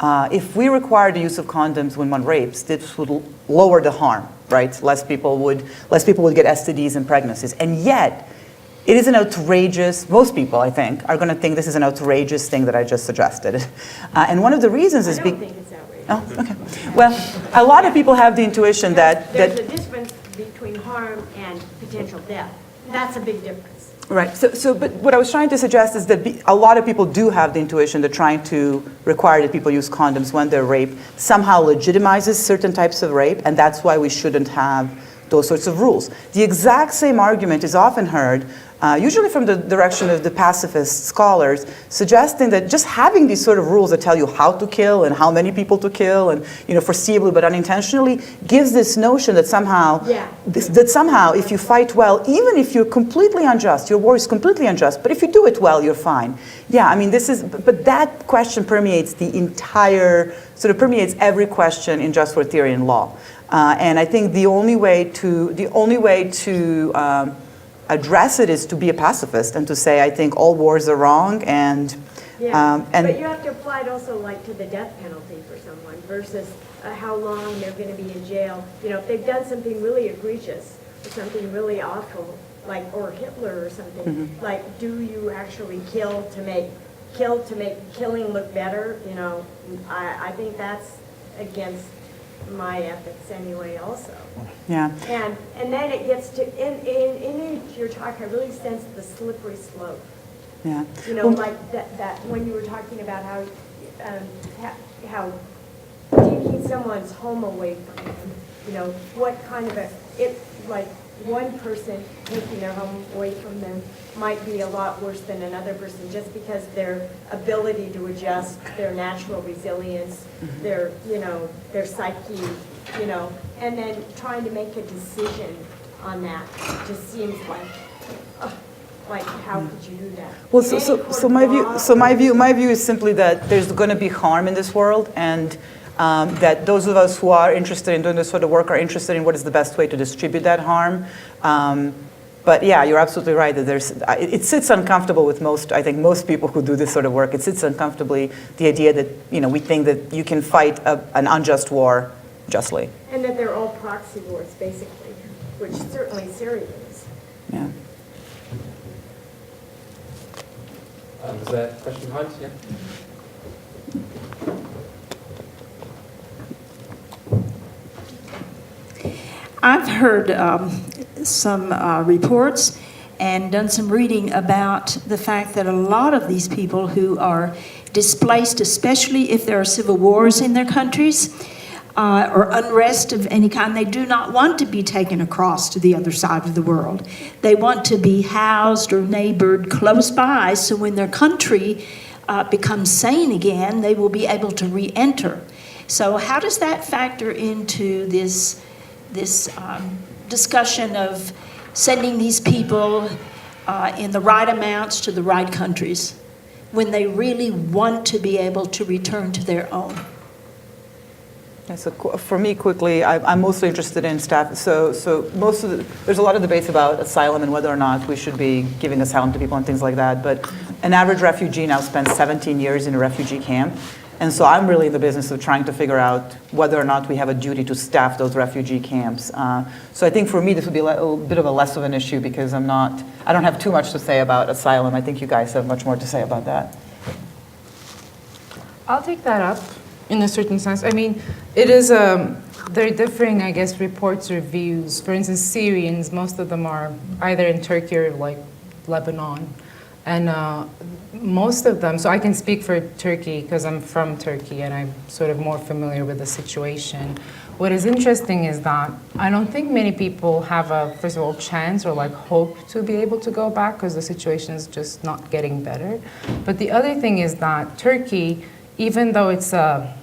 If we require the use of condoms when one rapes, this would lower the harm, right? Less people would get STDs and pregnancies. And yet, it is an outrageous, most people, I think, are going to think this is an outrageous thing that I just suggested. And one of the reasons is... I don't think it's outrageous. Oh, okay. Well, a lot of people have the intuition that... There's a difference between harm and potential death. That's a big difference. Right. But what I was trying to suggest is that a lot of people do have the intuition that trying to require that people use condoms when they're raped somehow legitimizes certain types of rape, and that's why we shouldn't have those sorts of rules. The exact same argument is often heard, usually from the direction of the pacifist scholars, suggesting that just having these sort of rules that tell you how to kill and how many people to kill, and foreseeably but unintentionally, gives this notion that somehow, if you fight well, even if you're completely unjust, your war is completely unjust, but if you do it well, you're fine. Yeah, I mean, but that question permeates permeates every question in just war theory and law. And I think the only way to address it is to be a pacifist and to say, I think all wars are wrong, and but you have to apply it also like to the death penalty for someone versus how long they're going to be in jail. If they've done something really egregious or something really awful, or Hitler or something, like, do you actually kill to make killing look better? I think that's against my ethics anyway also. Yeah. And then it gets to, in your talk, I really sense the slippery slope. Yeah. Like that when you were talking about how taking someone's home away from them, what kind of like one person taking their home away from them might be a lot worse than another person just because their ability to adjust, their natural resilience, their psyche, and then trying to make a decision on that just seems like how could you do that? Well, so my view is simply that there's going to be harm in this world, and that those of us who are interested in doing this sort of work are interested in what is the best way to distribute that harm. But yeah, you're absolutely right that it sits uncomfortable with most people who do this sort of work. It sits uncomfortably, the idea that, we think that you can fight an unjust war justly. And that they're all proxy wars, basically, which certainly Syria is. Yeah. Was there a question behind? Yeah. I've heard some reports and done some reading about the fact that a lot of these people who are displaced, especially if there are civil wars in their countries or unrest of any kind, they do not want to be taken across to the other side of the world. They want to be housed or neighbored close by, so when their country becomes sane again, they will be able to re-enter. So how does that factor into this discussion of sending these people in the right amounts to the right countries when they really want to be able to return to their own? Yeah, so for me, quickly, I'm mostly interested in staff. So there's a lot of debates about asylum and whether or not we should be giving asylum to people and things like that. But an average refugee now spends 17 years in a refugee camp. And so I'm really in the business of trying to figure out whether or not we have a duty to staff those refugee camps. So I think for me, this would be a little bit of a less of an issue because I don't have too much to say about asylum. I think you guys have much more to say about that. I'll take that up in a certain sense. I mean, it is there are differing, I guess, reports or views. For instance, Syrians, most of them are either in Turkey or like Lebanon. And most of them, so I can speak for Turkey because I'm from Turkey and I'm sort of more familiar with the situation. What is interesting is that I don't think many people have a, first of all, chance or like hope to be able to go back because the situation is just not getting better. But the other thing is that Turkey, even though it's a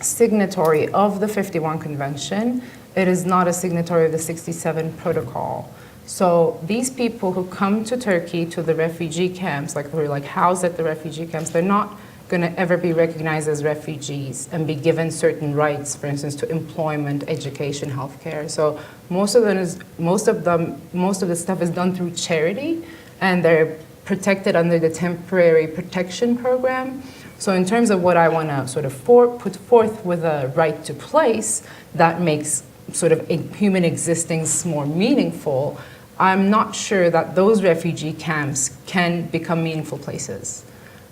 signatory of the 51 Convention, it is not a signatory of the 67 Protocol. So these people who come to Turkey to the refugee camps, like who are like housed at the refugee camps, they're not going to ever be recognized as refugees and be given certain rights, for instance, to employment, education, healthcare. So most of the stuff is done through charity, and they're protected under the temporary protection program. So in terms of what I want to sort of put forth with a right to place, that makes sort of human existence more meaningful. I'm not sure that those refugee camps can become meaningful places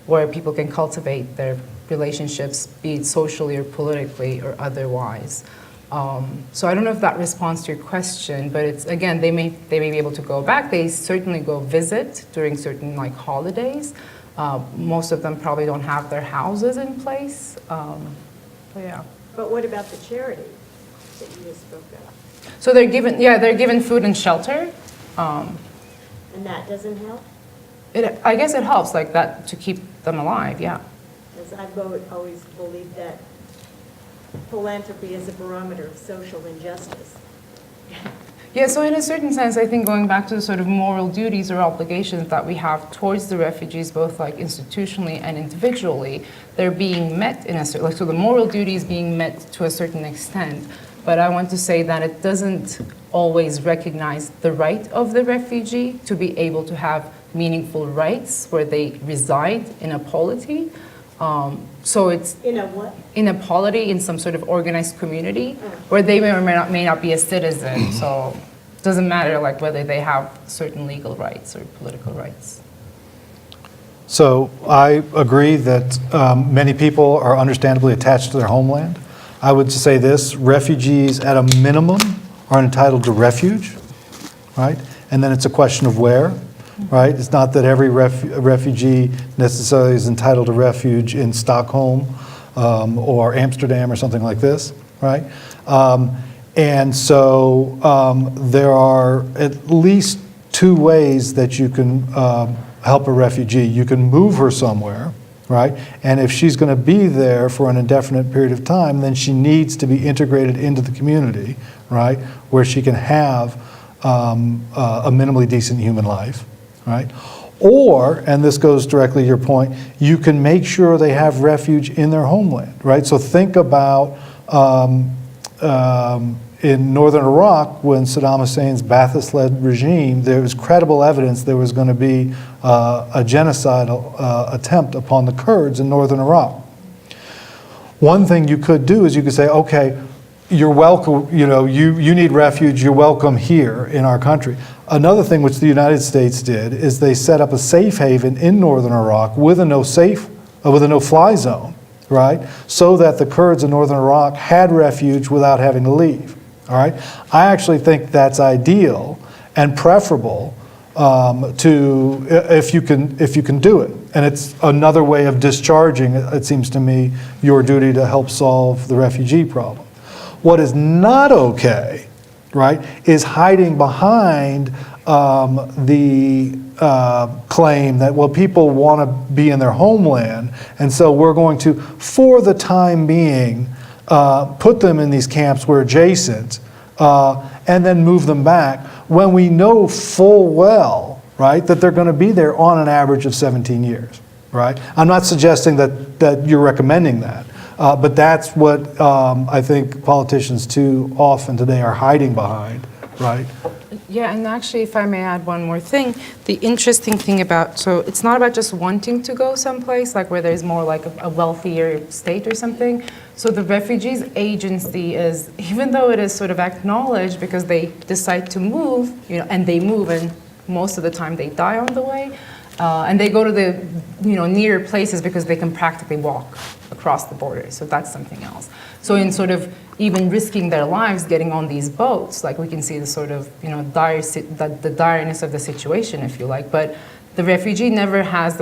where people can cultivate their relationships, be it socially or politically or otherwise. So I don't know if that responds to your question, but it's, again, they may be able to go back. They certainly go visit during certain like holidays. Most of them probably don't have their houses in place. But yeah. But what about the charity that you just spoke of? So they're given food and shelter. And that doesn't help? I guess it helps like that to keep them alive, yeah. Because I've always believed that philanthropy is a barometer of social injustice. Yeah, so in a certain sense, I think going back to the sort of moral duties or obligations that we have towards the refugees, both like institutionally and individually, they're being met in a certain, like, so the moral duty is being met to a certain extent. But I want to say that it doesn't always recognize the right of the refugee to be able to have meaningful rights where they reside in a polity. So it's In a what? in a polity, in some sort of organized community, where they may or may not be a citizen. So it doesn't matter like whether they have certain legal rights or political rights. So I agree that many people are understandably attached to their homeland. I would say this: refugees at a minimum are entitled to refuge, right? And then it's a question of where, right? It's not that every refugee necessarily is entitled to refuge in Stockholm or Amsterdam or something like this, right? And so there are at least two ways that you can help a refugee. You can move her somewhere, right? And if she's going to be there for an indefinite period of time, then she needs to be integrated into the community, right? Where she can have a minimally decent human life, right? Or, and this goes directly to your point, you can make sure they have refuge in their homeland, right? So think about in northern Iraq, when Saddam Hussein's Ba'athist-led regime, there was credible evidence there was going to be a genocidal attempt upon the Kurds in northern Iraq. One thing you could do is you could say, okay, you're welcome, you need refuge, you're welcome here in our country. Another thing which the United States did is they set up a safe haven in northern Iraq with a no-fly zone, right? So that the Kurds in northern Iraq had refuge without having to leave, all right? I actually think that's ideal and preferable to if you can do it. And it's another way of discharging, it seems to me, your duty to help solve the refugee problem. What is not okay, right, is hiding behind the claim that, well, people want to be in their homeland, and so we're going to, for the time being, put them in these camps we're adjacent, and then move them back, when we know full well, right, that they're going to be there on an average of 17 years, right? I'm not suggesting that you're recommending that. But that's what I think politicians too often today are hiding behind, right? Yeah, and actually, if I may add one more thing, the interesting thing so it's not about just wanting to go someplace, like where there's more like a wealthier state or something. So the refugees agency is, even though it is sort of acknowledged because they decide to move, and they move, and most of the time they die on the way, and they go to the near places because they can practically walk across the border. So that's something else. So in sort of even risking their lives getting on these boats, like we can see the sort of the direness of the situation, if you like. But the refugee never has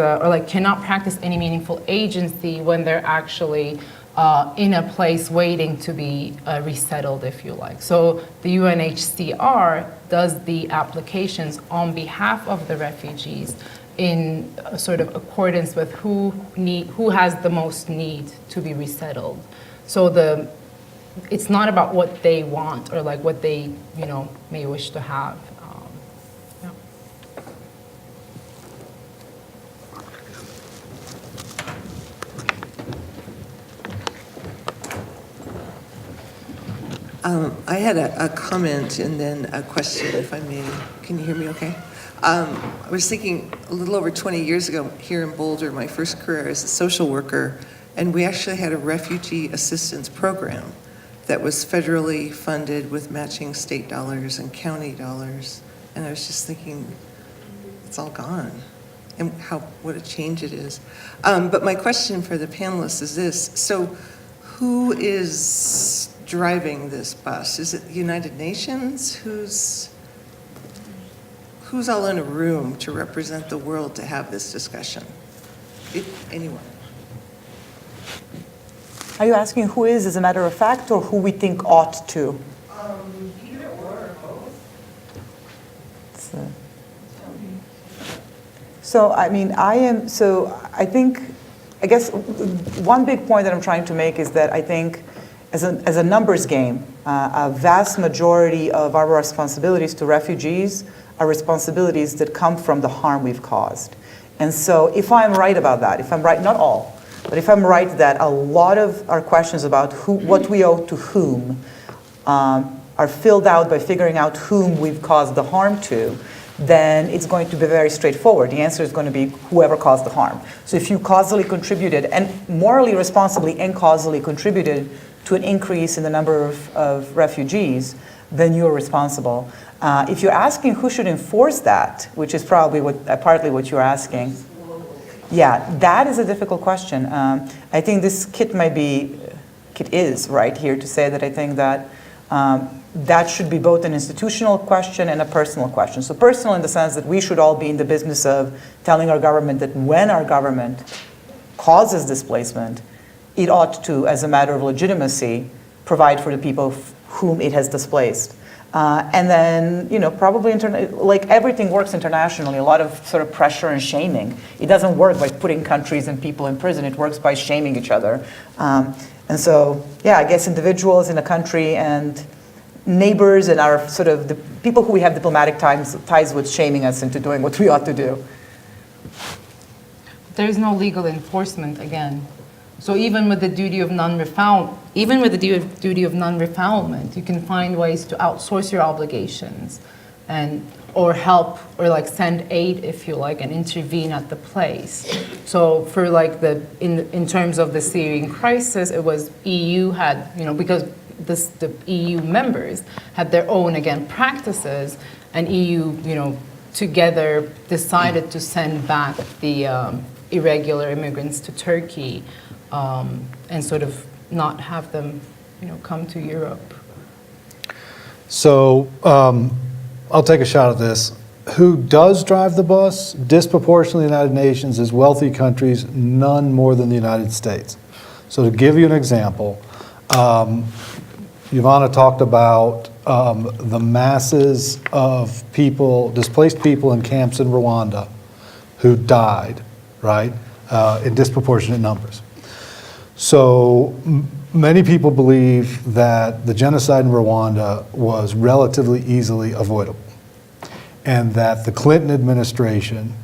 cannot practice any meaningful agency when they're actually in a place waiting to be resettled, if you like. So the UNHCR does the applications on behalf of the refugees in sort of accordance with who has the most need to be resettled. So it's not about what they want or like what they may wish to have. Yeah. I had a comment and then a question, if I may. Can you hear me okay? I was thinking a little over 20 years ago here in Boulder, my first career as a social worker, and we actually had a refugee assistance program that was federally funded with matching state dollars and county dollars. And I was just thinking, it's all gone, and what a change it is. But my question for the panelists is this: so who is driving this bus? Is it the United Nations? Who's all in a room to represent the world to have this discussion? Anyone? Are you asking who is, as a matter of fact, or who we think ought to? Either or both. So, I mean, I guess one big point that I'm trying to make is that I think as a numbers game, a vast majority of our responsibilities to refugees are responsibilities that come from the harm we've caused. And so if I'm right about that, if I'm right, not all, but if I'm right that a lot of our questions about what we owe to whom are filled out by figuring out whom we've caused the harm to, then it's going to be very straightforward. The answer is going to be whoever caused the harm. So if you causally contributed, and morally responsibly and causally contributed to an increase in the number of refugees, then you're responsible. If you're asking who should enforce that, which is probably partly what you're asking, yeah, that is a difficult question. I think this kit is right here to say that I think that that should be both an institutional question and a personal question. So personal in the sense that we should all be in the business of telling our government that when our government causes displacement, it ought to, as a matter of legitimacy, provide for the people whom it has displaced. And then, probably like everything works internationally, a lot of sort of pressure and shaming. It doesn't work by putting countries and people in prison. It works by shaming each other. And so, yeah, I guess individuals in a country and neighbors and our sort of the people who we have diplomatic ties with shaming us into doing what we ought to do. There is no legal enforcement again. So even with the duty of non-refoulement, you can find ways to outsource your obligations, or help, or like send aid if you like, and intervene at the place. So for in terms of the Syrian crisis, it was EU had because the EU members had their own practices, and EU together decided to send back the irregular immigrants to Turkey. And sort of not have them, come to Europe. So I'll take a shot at this. Who does drive the bus? Disproportionately the United Nations is wealthy countries, none more than the United States. So to give you an example, Ivana talked about the masses of people, displaced people in camps in Rwanda who died, right, in disproportionate numbers. So many people believe that the genocide in Rwanda was relatively easily avoidable, and that the Clinton administration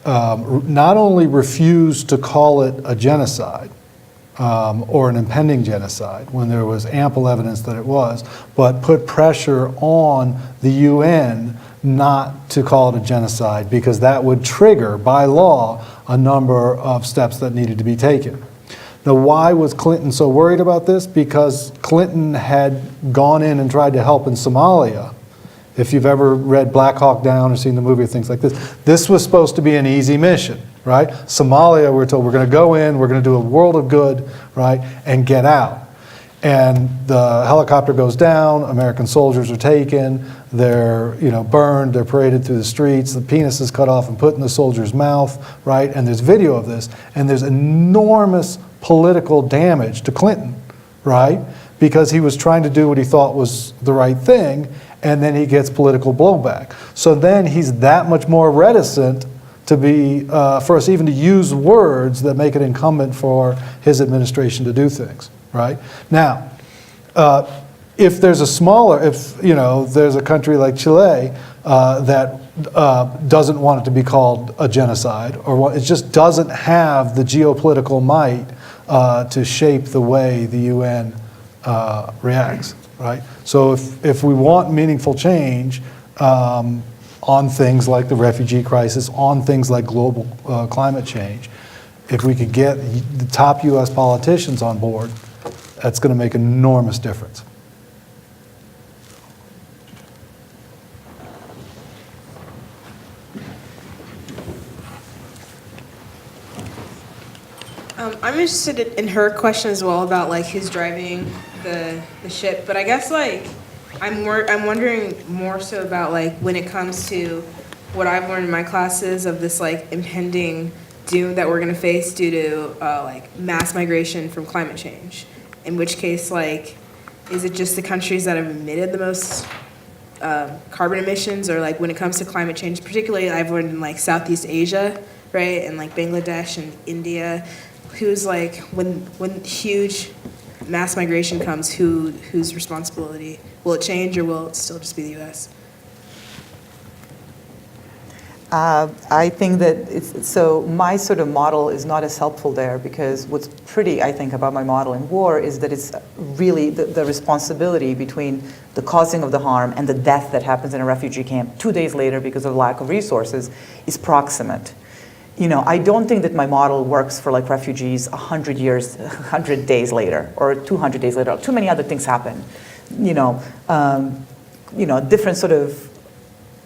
not only refused to call it a genocide or an impending genocide when there was ample evidence that it was, but put pressure on the UN not to call it a genocide because that would trigger, by law, a number of steps that needed to be taken. Now, why was Clinton so worried about this? Because Clinton had gone in and tried to help in Somalia. If you've ever read Black Hawk Down or seen the movie or things like this was supposed to be an easy mission, right? Somalia, we're told we're going to go in, we're going to do a world of good, right, and get out. And the helicopter goes down, American soldiers are taken, they're burned, they're paraded through the streets, the penis is cut off and put in the soldier's mouth, right? And there's video of this, and there's enormous political damage to Clinton, right? Because he was trying to do what he thought was the right thing, and then he gets political blowback. So then he's that much more reticent to be, for us even to use words that make it incumbent for his administration to do things, right? Now, if there's there's a country like Chile that doesn't want it to be called a genocide, or it just doesn't have the geopolitical might to shape the way the UN reacts, right? So if we want meaningful change on things like the refugee crisis, on things like global climate change, if we could get the top US politicians on board, that's going to make an enormous difference. I'm interested in her question as well about who's driving the ship, but I guess like I'm wondering more so about like when it comes to what I've learned in my classes of this like impending doom that we're going to face due to like mass migration from climate change. In which case, like, is it just the countries that have emitted the most carbon emissions, or like when it comes to climate change, particularly I've learned in like Southeast Asia, right, and like Bangladesh and India, who's like when huge mass migration comes, whose responsibility? Will it change, or will it still just be the U.S.? I think that so my sort of model is not as helpful there, because what's pretty, I think, about my model in war is that it's really the responsibility between the causing of the harm and the death that happens in a refugee camp 2 days later because of lack of resources is proximate. You know, I don't think that my model works for like refugees 100 days later or 200 days later. Too many other things happen. Different sort of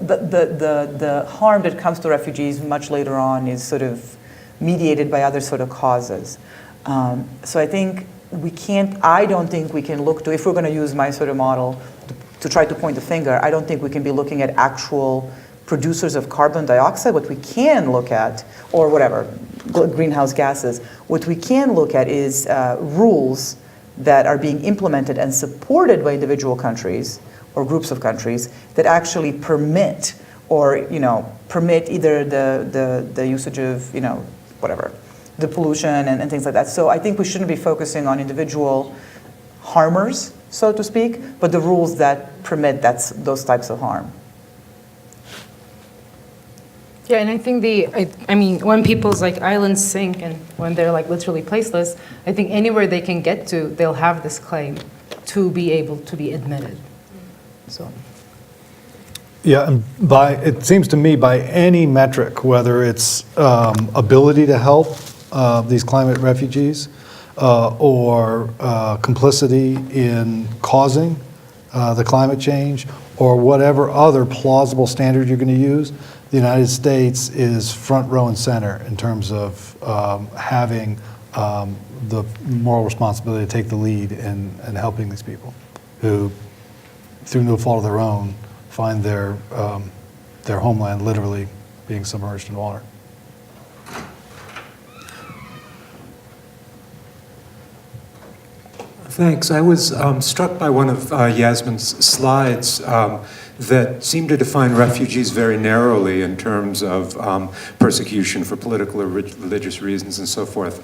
the harm that comes to refugees much later on is sort of mediated by other sort of causes. So I don't think we can look to, if we're going to use my sort of model to try to point the finger, I don't think we can be looking at actual producers of carbon dioxide. What we can look at, or whatever, greenhouse gases, what we can look at is rules that are being implemented and supported by individual countries or groups of countries that actually permit permit either the usage of, whatever, the pollution and things like that. So I think we shouldn't be focusing on individual harmers, so to speak, but the rules that permit those types of harm. Yeah, and I think when people's like islands sink and when they're like literally placeless, I think anywhere they can get to, they'll have this claim to be able to be admitted. So. Yeah, and it seems to me by any metric, whether it's ability to help these climate refugees or complicity in causing the climate change or whatever other plausible standard you're going to use, the United States is front row and center in terms of having the moral responsibility to take the lead in helping these people who, through no fault of their own, find their homeland literally being submerged in water. Thanks. I was struck by one of Yasmin's slides that seemed to define refugees very narrowly in terms of persecution for political or religious reasons and so forth.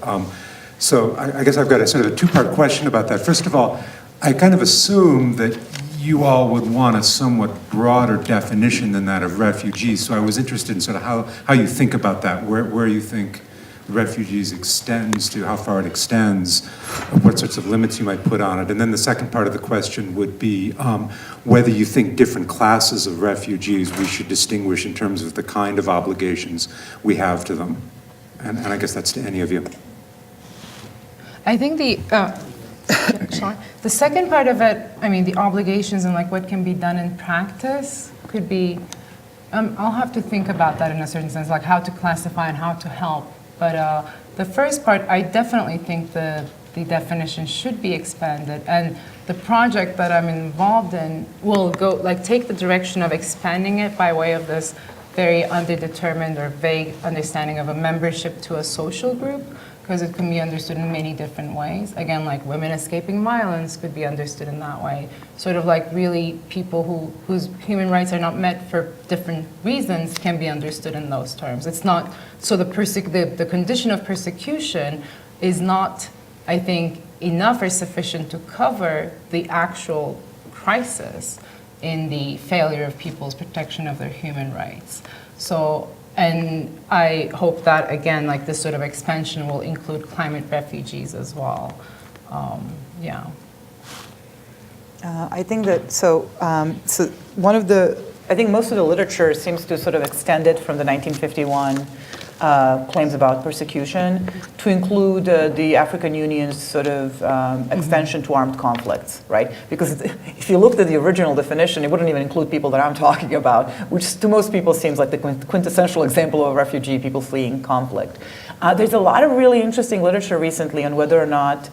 So I guess I've got a sort of a two-part question about that. First of all, I kind of assume that you all would want a somewhat broader definition than that of refugees. So I was interested in sort of how you think about that, where you think refugees extends to, how far it extends, what sorts of limits you might put on it. And then the second part of the question would be whether you think different classes of refugees we should distinguish in terms of the kind of obligations we have to them. And I guess that's to any of you. I think the second part of it, the obligations and like what can be done in practice could be, I'll have to think about that in a certain sense, like how to classify and how to help. But the first part, I definitely think the definition should be expanded, and the project that I'm involved in will take the direction of expanding it by way of this very underdetermined or vague understanding of a membership to a social group, because it can be understood in many different ways. Again, like women escaping violence could be understood in that way. Sort of like really people whose human rights are not met for different reasons can be understood in those terms. It's not, so the condition of persecution is not, I think, enough or sufficient to cover the actual crisis in the failure of people's protection of their human rights. So, and I hope that, again, like this sort of expansion will include climate refugees as well. I think that, I think most of the literature seems to sort of extend it from the 1951 claims about persecution to include the African Union's sort of extension to armed conflicts, right? Because if you looked at the original definition, it wouldn't even include people that I'm talking about, which to most people seems like the quintessential example of a refugee, people fleeing conflict. There's a lot of really interesting literature recently on whether or not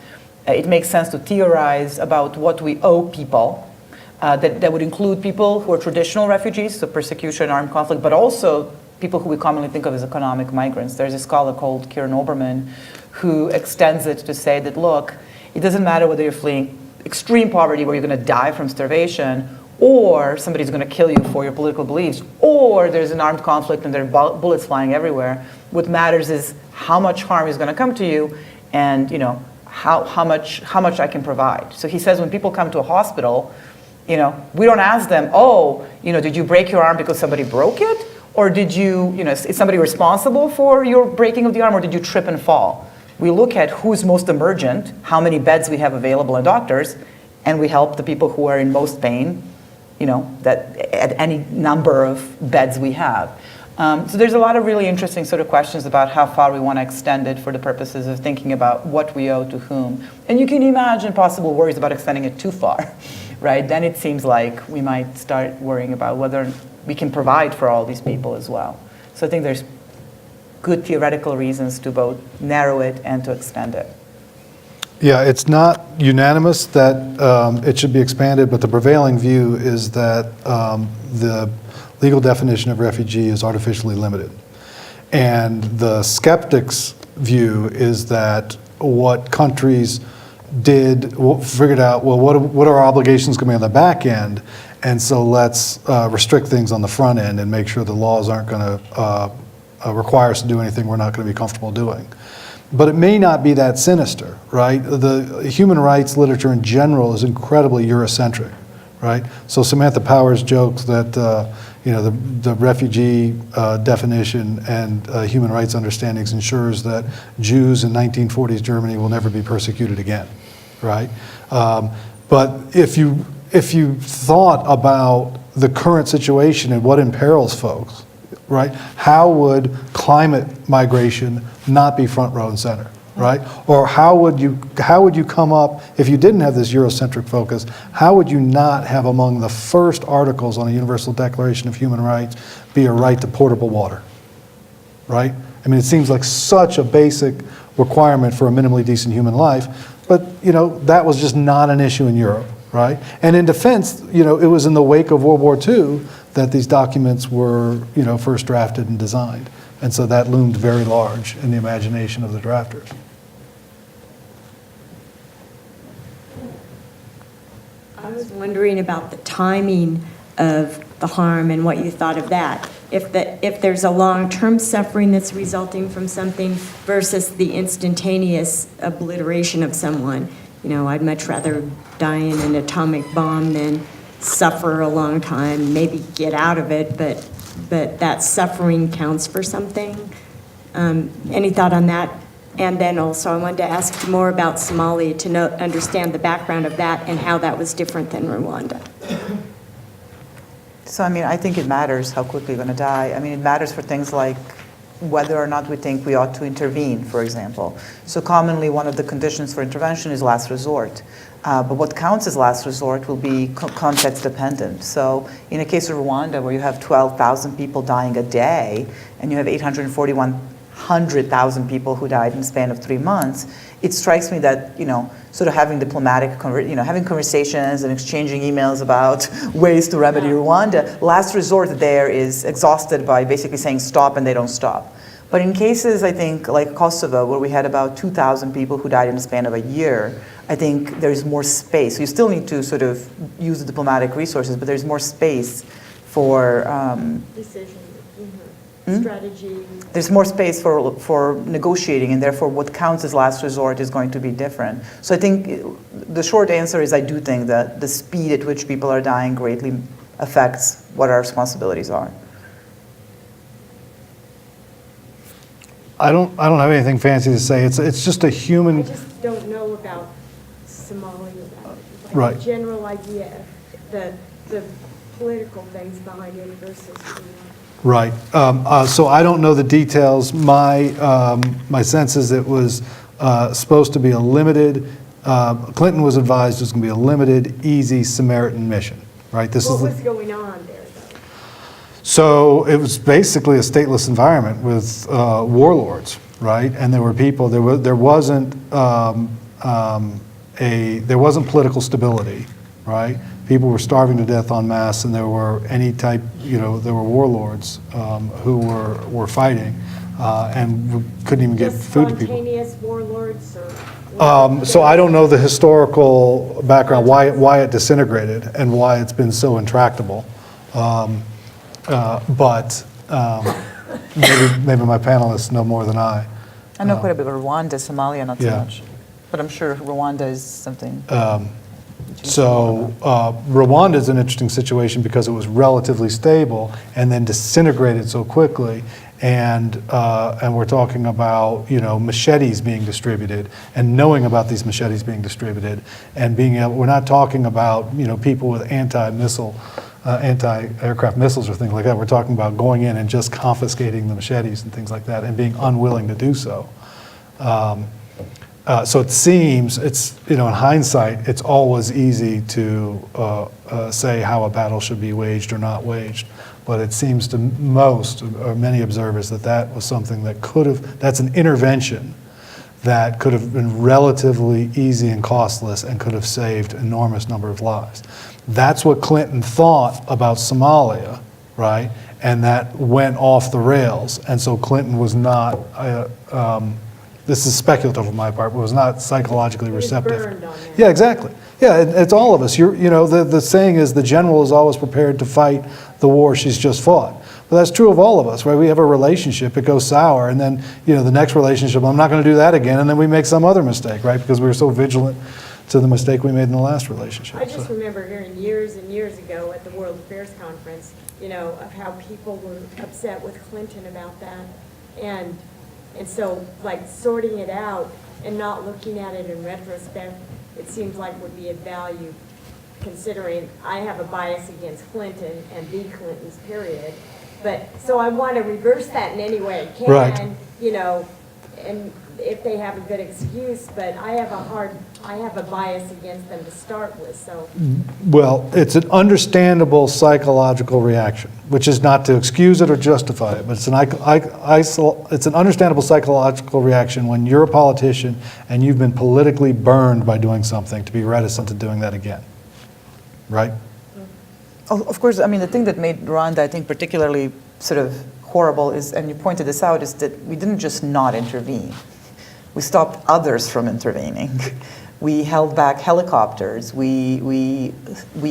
it makes sense to theorize about what we owe people. That would include people who are traditional refugees, so persecution, armed conflict, but also people who we commonly think of as economic migrants. There's a scholar called Kieran Oberman who extends it to say that, look, it doesn't matter whether you're fleeing extreme poverty where you're going to die from starvation, or somebody's going to kill you for your political beliefs, or there's an armed conflict and there are bullets flying everywhere. What matters is how much harm is going to come to you, and how much I can provide. So he says when people come to a hospital, we don't ask them, did you break your arm because somebody broke it? Or did you, is somebody responsible for your breaking of the arm, or did you trip and fall? We look at who's most emergent, how many beds we have available in doctors, and we help the people who are in most pain, that at any number of beds we have. So there's a lot of really interesting sort of questions about how far we want to extend it for the purposes of thinking about what we owe to whom. And you can imagine possible worries about extending it too far, right? Then it seems like we might start worrying about whether we can provide for all these people as well. So I think there's good theoretical reasons to both narrow it and to extend it. Yeah, it's not unanimous that it should be expanded, but the prevailing view is that the legal definition of refugee is artificially limited. And the skeptics' view is that what countries figured out, well, what are our obligations going to be on the back end? And so let's restrict things on the front end and make sure the laws aren't going to require us to do anything we're not going to be comfortable doing. But it may not be that sinister, right? The human rights literature in general is incredibly Eurocentric, right? So Samantha Powers jokes that the refugee definition and human rights understandings ensures that Jews in 1940s Germany will never be persecuted again, right? But if you thought about the current situation and what imperils folks, right? How would climate migration not be front row and center, right? Or how would you come up, if you didn't have this Eurocentric focus, how would you not have among the first articles on a Universal Declaration of Human Rights be a right to portable water, right? I mean, it seems like such a basic requirement for a minimally decent human life, but that was just not an issue in Europe, right? And in defense, it was in the wake of World War II that these documents were, first drafted and designed. And so that loomed very large in the imagination of the drafters. I was wondering about the timing of the harm and what you thought of that. If there's a long-term suffering that's resulting from something versus the instantaneous obliteration of someone. I'd much rather die in an atomic bomb than suffer a long time, maybe get out of it, but that suffering counts for something. Any thought on that? And then also I wanted to ask you more about Somalia to understand the background of that and how that was different than Rwanda. So I think it matters how quickly you're going to die. It matters for things like whether or not we think we ought to intervene, for example. So commonly one of the conditions for intervention is last resort. But what counts as last resort will be context dependent. So in a case of Rwanda where you have 12,000 people dying a day and you have 841,000 people who died in the span of 3 months, it strikes me that, sort of having diplomatic, having conversations and exchanging emails about ways to remedy Rwanda, last resort there is exhausted by basically saying stop and they don't stop. But in cases, I think, like Kosovo, where we had about 2,000 people who died in the span of a year, I think there's more space. So you still need to sort of use the diplomatic resources, but there's more space for Decision, strategy. There's more space for negotiating, and therefore what counts as last resort is going to be different. So I think the short answer is I do think that the speed at which people are dying greatly affects what our responsibilities are. I don't have anything fancy to say. It's just a human. I just don't know about Somalia. Right. A general idea of the political things behind it versus. Right. So I don't know the details. My sense is it was supposed to be a limited. Clinton was advised it was going to be a limited, easy Samaritan mission. Right. What was going on there? So it was basically a stateless environment with warlords, right? And there were people. There wasn't there wasn't political stability, right? People were starving to death en masse, and there were there were warlords who were fighting, and couldn't even get Just food to people. spontaneous warlords or? So I don't know the historical background, why it disintegrated and why it's been so intractable. But maybe my panelists know more than I. I know quite a bit about Rwanda, Somalia, not so Yeah. much. But I'm sure Rwanda is something. Rwanda is an interesting situation because it was relatively stable and then disintegrated so quickly. And we're talking about machetes being distributed and knowing about these machetes being distributed and being able. We're not talking about people with anti-aircraft missiles or things like that. We're talking about going in and just confiscating the machetes and things like that and being unwilling to do so. So it seems in hindsight, it's always easy to say how a battle should be waged or not waged. But it seems to most or many observers that was something that's an intervention that could have been relatively easy and costless and could have saved an enormous number of lives. That's what Clinton thought about Somalia, right? And that went off the rails. And so Clinton was not, this is speculative on my part, but was not psychologically receptive. Burned on that. Yeah, exactly. Yeah, it's all of us. The saying is the general is always prepared to fight the war she's just fought. But that's true of all of us, right? We have a relationship, it goes sour, and then the next relationship, I'm not going to do that again, and then we make some other mistake, right? Because we were so vigilant to the mistake we made in the last relationship. I just remember hearing years and years ago at the World Affairs Conference, of how people were upset with Clinton about that. And so, sorting it out and not looking at it in retrospect, it seems like would be of value, considering I have a bias against Clinton and the Clintons, period. But, so I want to reverse that in any way I can, Right. And if they have a good excuse, but I have a bias against them to start with, so. Well, it's an understandable psychological reaction, which is not to excuse it or justify it, but it's an understandable psychological reaction when you're a politician and you've been politically burned by doing something to be reticent to doing that again, right? Oh, of course, the thing that made Rwanda, I think, particularly sort of horrible is, and you pointed this out, is that we didn't just not intervene. We stopped others from intervening. We held back helicopters. We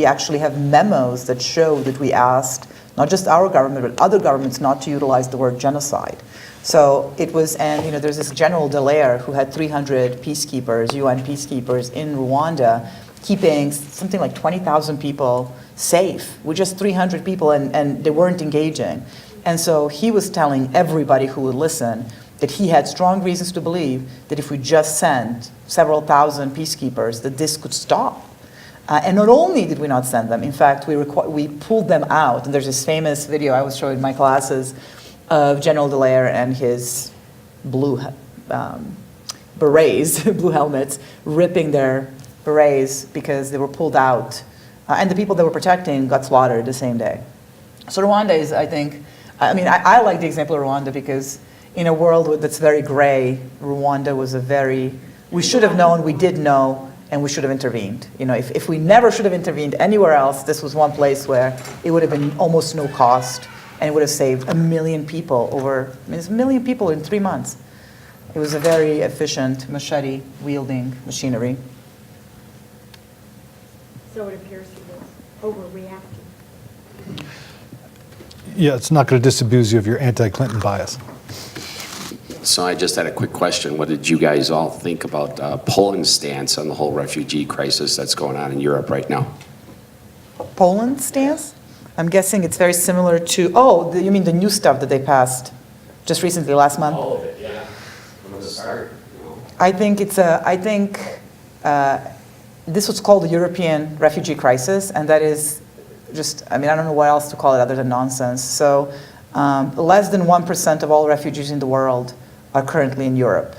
actually have memos that show that we asked not just our government, but other governments not to utilize the word genocide. So it was, and there's this General Dallaire who had 300 peacekeepers, UN peacekeepers in Rwanda, keeping something like 20,000 people safe with just 300 people, and they weren't engaging. And so he was telling everybody who would listen that he had strong reasons to believe that if we just sent several thousand peacekeepers, that this could stop. And not only did we not send them, in fact, we pulled them out. And there's this famous video I was showing in my classes of General Dallaire and his blue berets, blue helmets, ripping their berets because they were pulled out. And the people they were protecting got slaughtered the same day. So Rwanda is, I think, I like the example of Rwanda because in a world that's very gray, Rwanda was we should have known, we did know, and we should have intervened. If we never should have intervened anywhere else, this was one place where it would have been almost no cost, and it would have saved 1 million people it's 1 million people in 3 months. It was a very efficient machete-wielding machinery. So it appears he was overreacting. Yeah, it's not going to disabuse you of your anti-Clinton bias. So I just had a quick question. What did you guys all think about Poland's stance on the whole refugee crisis that's going on in Europe right now? Poland's stance? I'm guessing it's very similar to, you mean the new stuff that they passed just recently, last month? All of it, yeah. From the start. I think this was called the European refugee crisis, and that is just, I don't know what else to call it other than nonsense. So less than 1% of all refugees in the world are currently in Europe.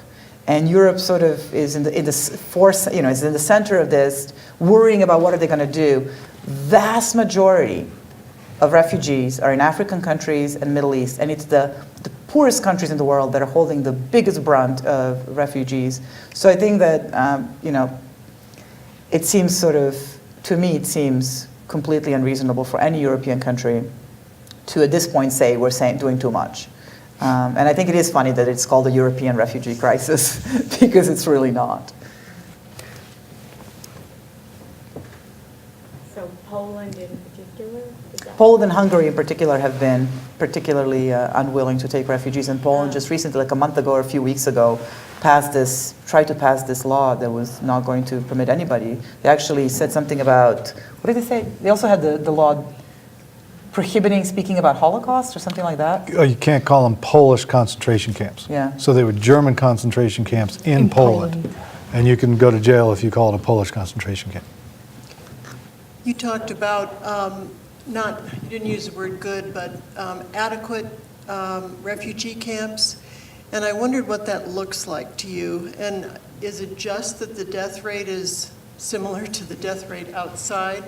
And Europe sort of is in the center of this, worrying about what are they going to do. Vast majority of refugees are in African countries and Middle East, and it's the poorest countries in the world that are holding the biggest brunt of refugees. So I think that, it seems to me, it seems completely unreasonable for any European country to, at this point, say we're doing too much. And I think it is funny that it's called the European refugee crisis, because it's really not. So Poland in particular? Poland and Hungary in particular have been particularly unwilling to take refugees. And Poland just recently, like a month ago or a few weeks ago, tried to pass this law that was not going to permit anybody. They actually said something about, what did they say? They also had the law prohibiting speaking about Holocaust or something like that. You can't call them Polish concentration camps. Yeah. So they were German concentration camps in Poland. And you can go to jail if you call it a Polish concentration camp. You talked about you didn't use the word good, but adequate refugee camps. And I wondered what that looks like to you. And is it just that the death rate is similar to the death rate outside?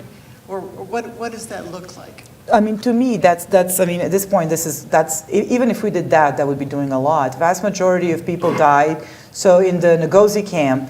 Or what does that look like? I mean, to me, that's. I mean, at this point, even if we did that, that would be doing a lot. Vast majority of people died. So in the Ngozi camp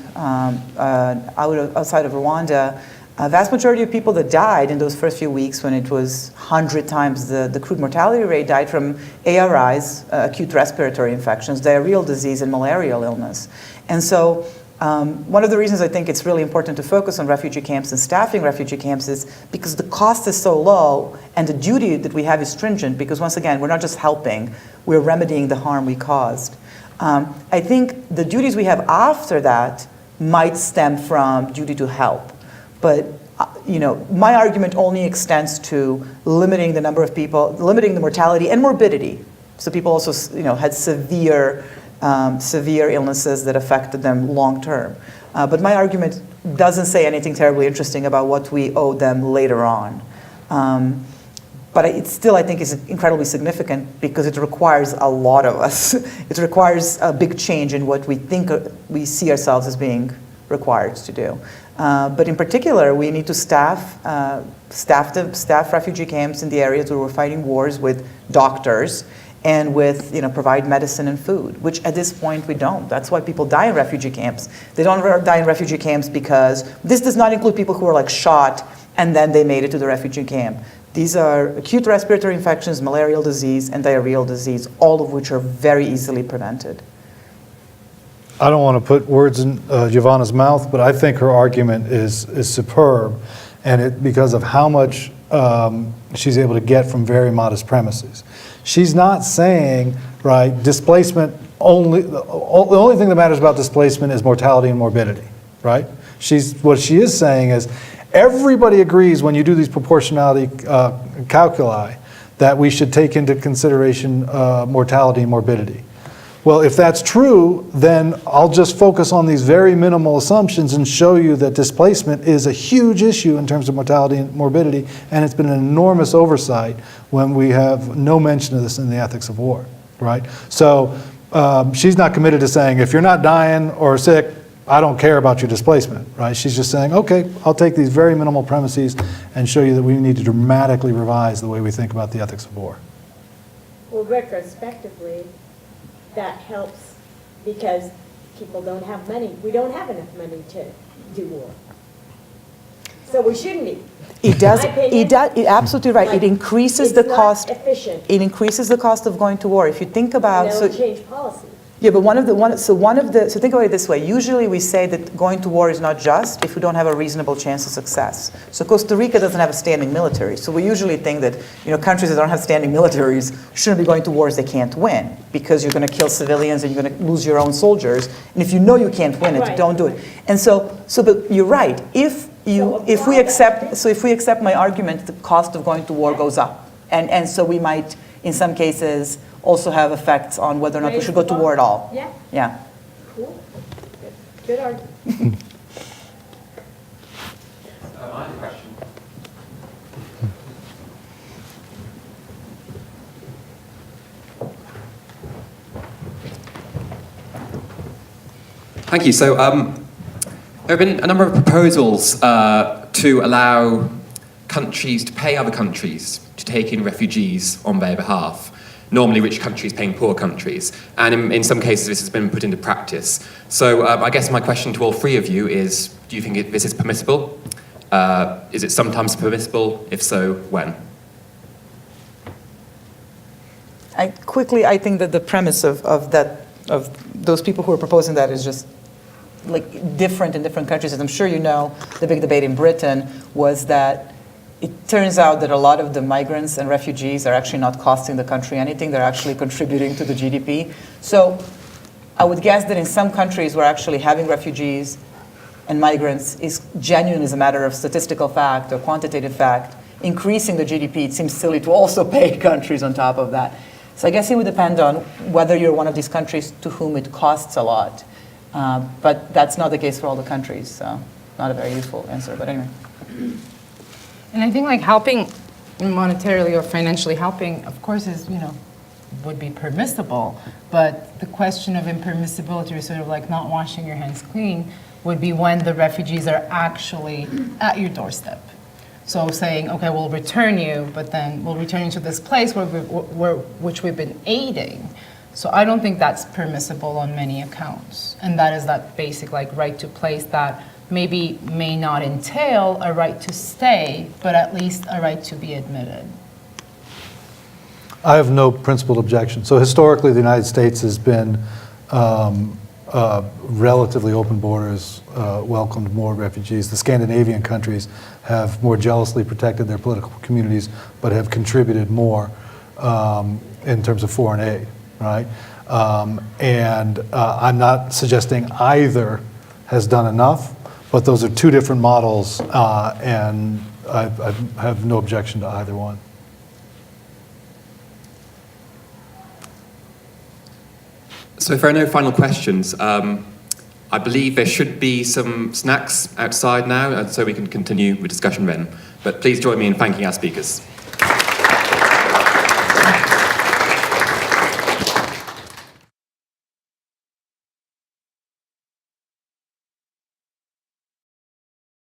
outside of Rwanda, vast majority of people that died in those first few weeks, when it was 100 times the crude mortality rate, died from ARIs, acute respiratory infections, diarrheal disease, and malarial illness. And so one of the reasons I think it's really important to focus on refugee camps and staffing refugee camps is because the cost is so low and the duty that we have is stringent, because once again, we're not just helping, we're remedying the harm we caused. I think the duties we have after that might stem from duty to help. But my argument only extends to limiting the number of people, limiting the mortality and morbidity. So people also had severe illnesses that affected them long term. But my argument doesn't say anything terribly interesting about what we owe them later on. But it still, I think, is incredibly significant because it requires a lot of us. It requires a big change in what we think we see ourselves as being required to do. But in particular, we need to staff refugee camps in the areas where we're fighting wars with doctors and with, provide medicine and food, which at this point we don't. That's why people die in refugee camps. They don't die in refugee camps because this does not include people who are shot and then they made it to the refugee camp. These are acute respiratory infections, malarial disease, and diarrheal disease, all of which are very easily prevented. I don't want to put words in Giovanna's mouth, but I think her argument is superb, and because of how much she's able to get from very modest premises. She's not saying, right, displacement only, the only thing that matters about displacement is mortality and morbidity, right? What she is saying is everybody agrees when you do these proportionality calculi that we should take into consideration mortality and morbidity. Well, if that's true, then I'll just focus on these very minimal assumptions and show you that displacement is a huge issue in terms of mortality and morbidity, and it's been an enormous oversight when we have no mention of this in the ethics of war, right? So she's not committed to saying, if you're not dying or sick, I don't care about your displacement, right? She's just saying, okay, I'll take these very minimal premises and show you that we need to dramatically revise the way we think about the ethics of war. Well, retrospectively, that helps because people don't have money. We don't have enough money to do war. So we shouldn't be. It does. You're absolutely right. It increases the cost. It's not efficient. It increases the cost of going to war. If you think about, And it'll change policy. yeah, but so think about it this way. Usually we say that going to war is not just if we don't have a reasonable chance of success. So Costa Rica doesn't have a standing military. So we usually think that countries that don't have standing militaries shouldn't be going to wars they can't win because you're going to kill civilians and you're going to lose your own soldiers. And if you know you can't win it, Right. don't do it. And but you're right. If we accept my argument, the cost of going to war goes up, and so we might in some cases also have effects on whether or not we should go to war at all. Yeah. Yeah. Cool. Good argument. I have a question. Thank you. So there have been a number of proposals to allow countries to pay other countries to take in refugees on their behalf. normally rich countries paying poor countries. And in some cases, this has been put into practice. So I guess my question to all three of you is, do you think this is permissible? Is it sometimes permissible? If so, when? I think that the premise of those people who are proposing that is just like different in different countries. As I'm sure you know, the big debate in Britain was that it turns out that a lot of the migrants and refugees are actually not costing the country anything. They're actually contributing to the GDP. So I would guess that in some countries where actually having refugees and migrants is genuine as a matter of statistical fact or quantitative fact, increasing the GDP, it seems silly to also pay countries on top of that. So I guess it would depend on whether you're one of these countries to whom it costs a lot. But that's not the case for all the countries, so not a very useful answer, but anyway. And I think like helping monetarily or financially helping, of course, is, would be permissible. But the question of impermissibility, or sort of like not washing your hands clean, would be when the refugees are actually at your doorstep. So saying, okay, we'll return you, but then we'll return you to this place which we've been aiding. So I don't think that's permissible on many accounts. And that is that basic right to place that maybe may not entail a right to stay, but at least a right to be admitted. I have no principled objection. So historically, the United States has been relatively open borders, welcomed more refugees. The Scandinavian countries have more jealously protected their political communities, but have contributed more in terms of foreign aid, right? And I'm not suggesting either has done enough, but those are two different models, and I have no objection to either one. So if there are no final questions, I believe there should be some snacks outside now, so we can continue with discussion then. But please join me in thanking our speakers.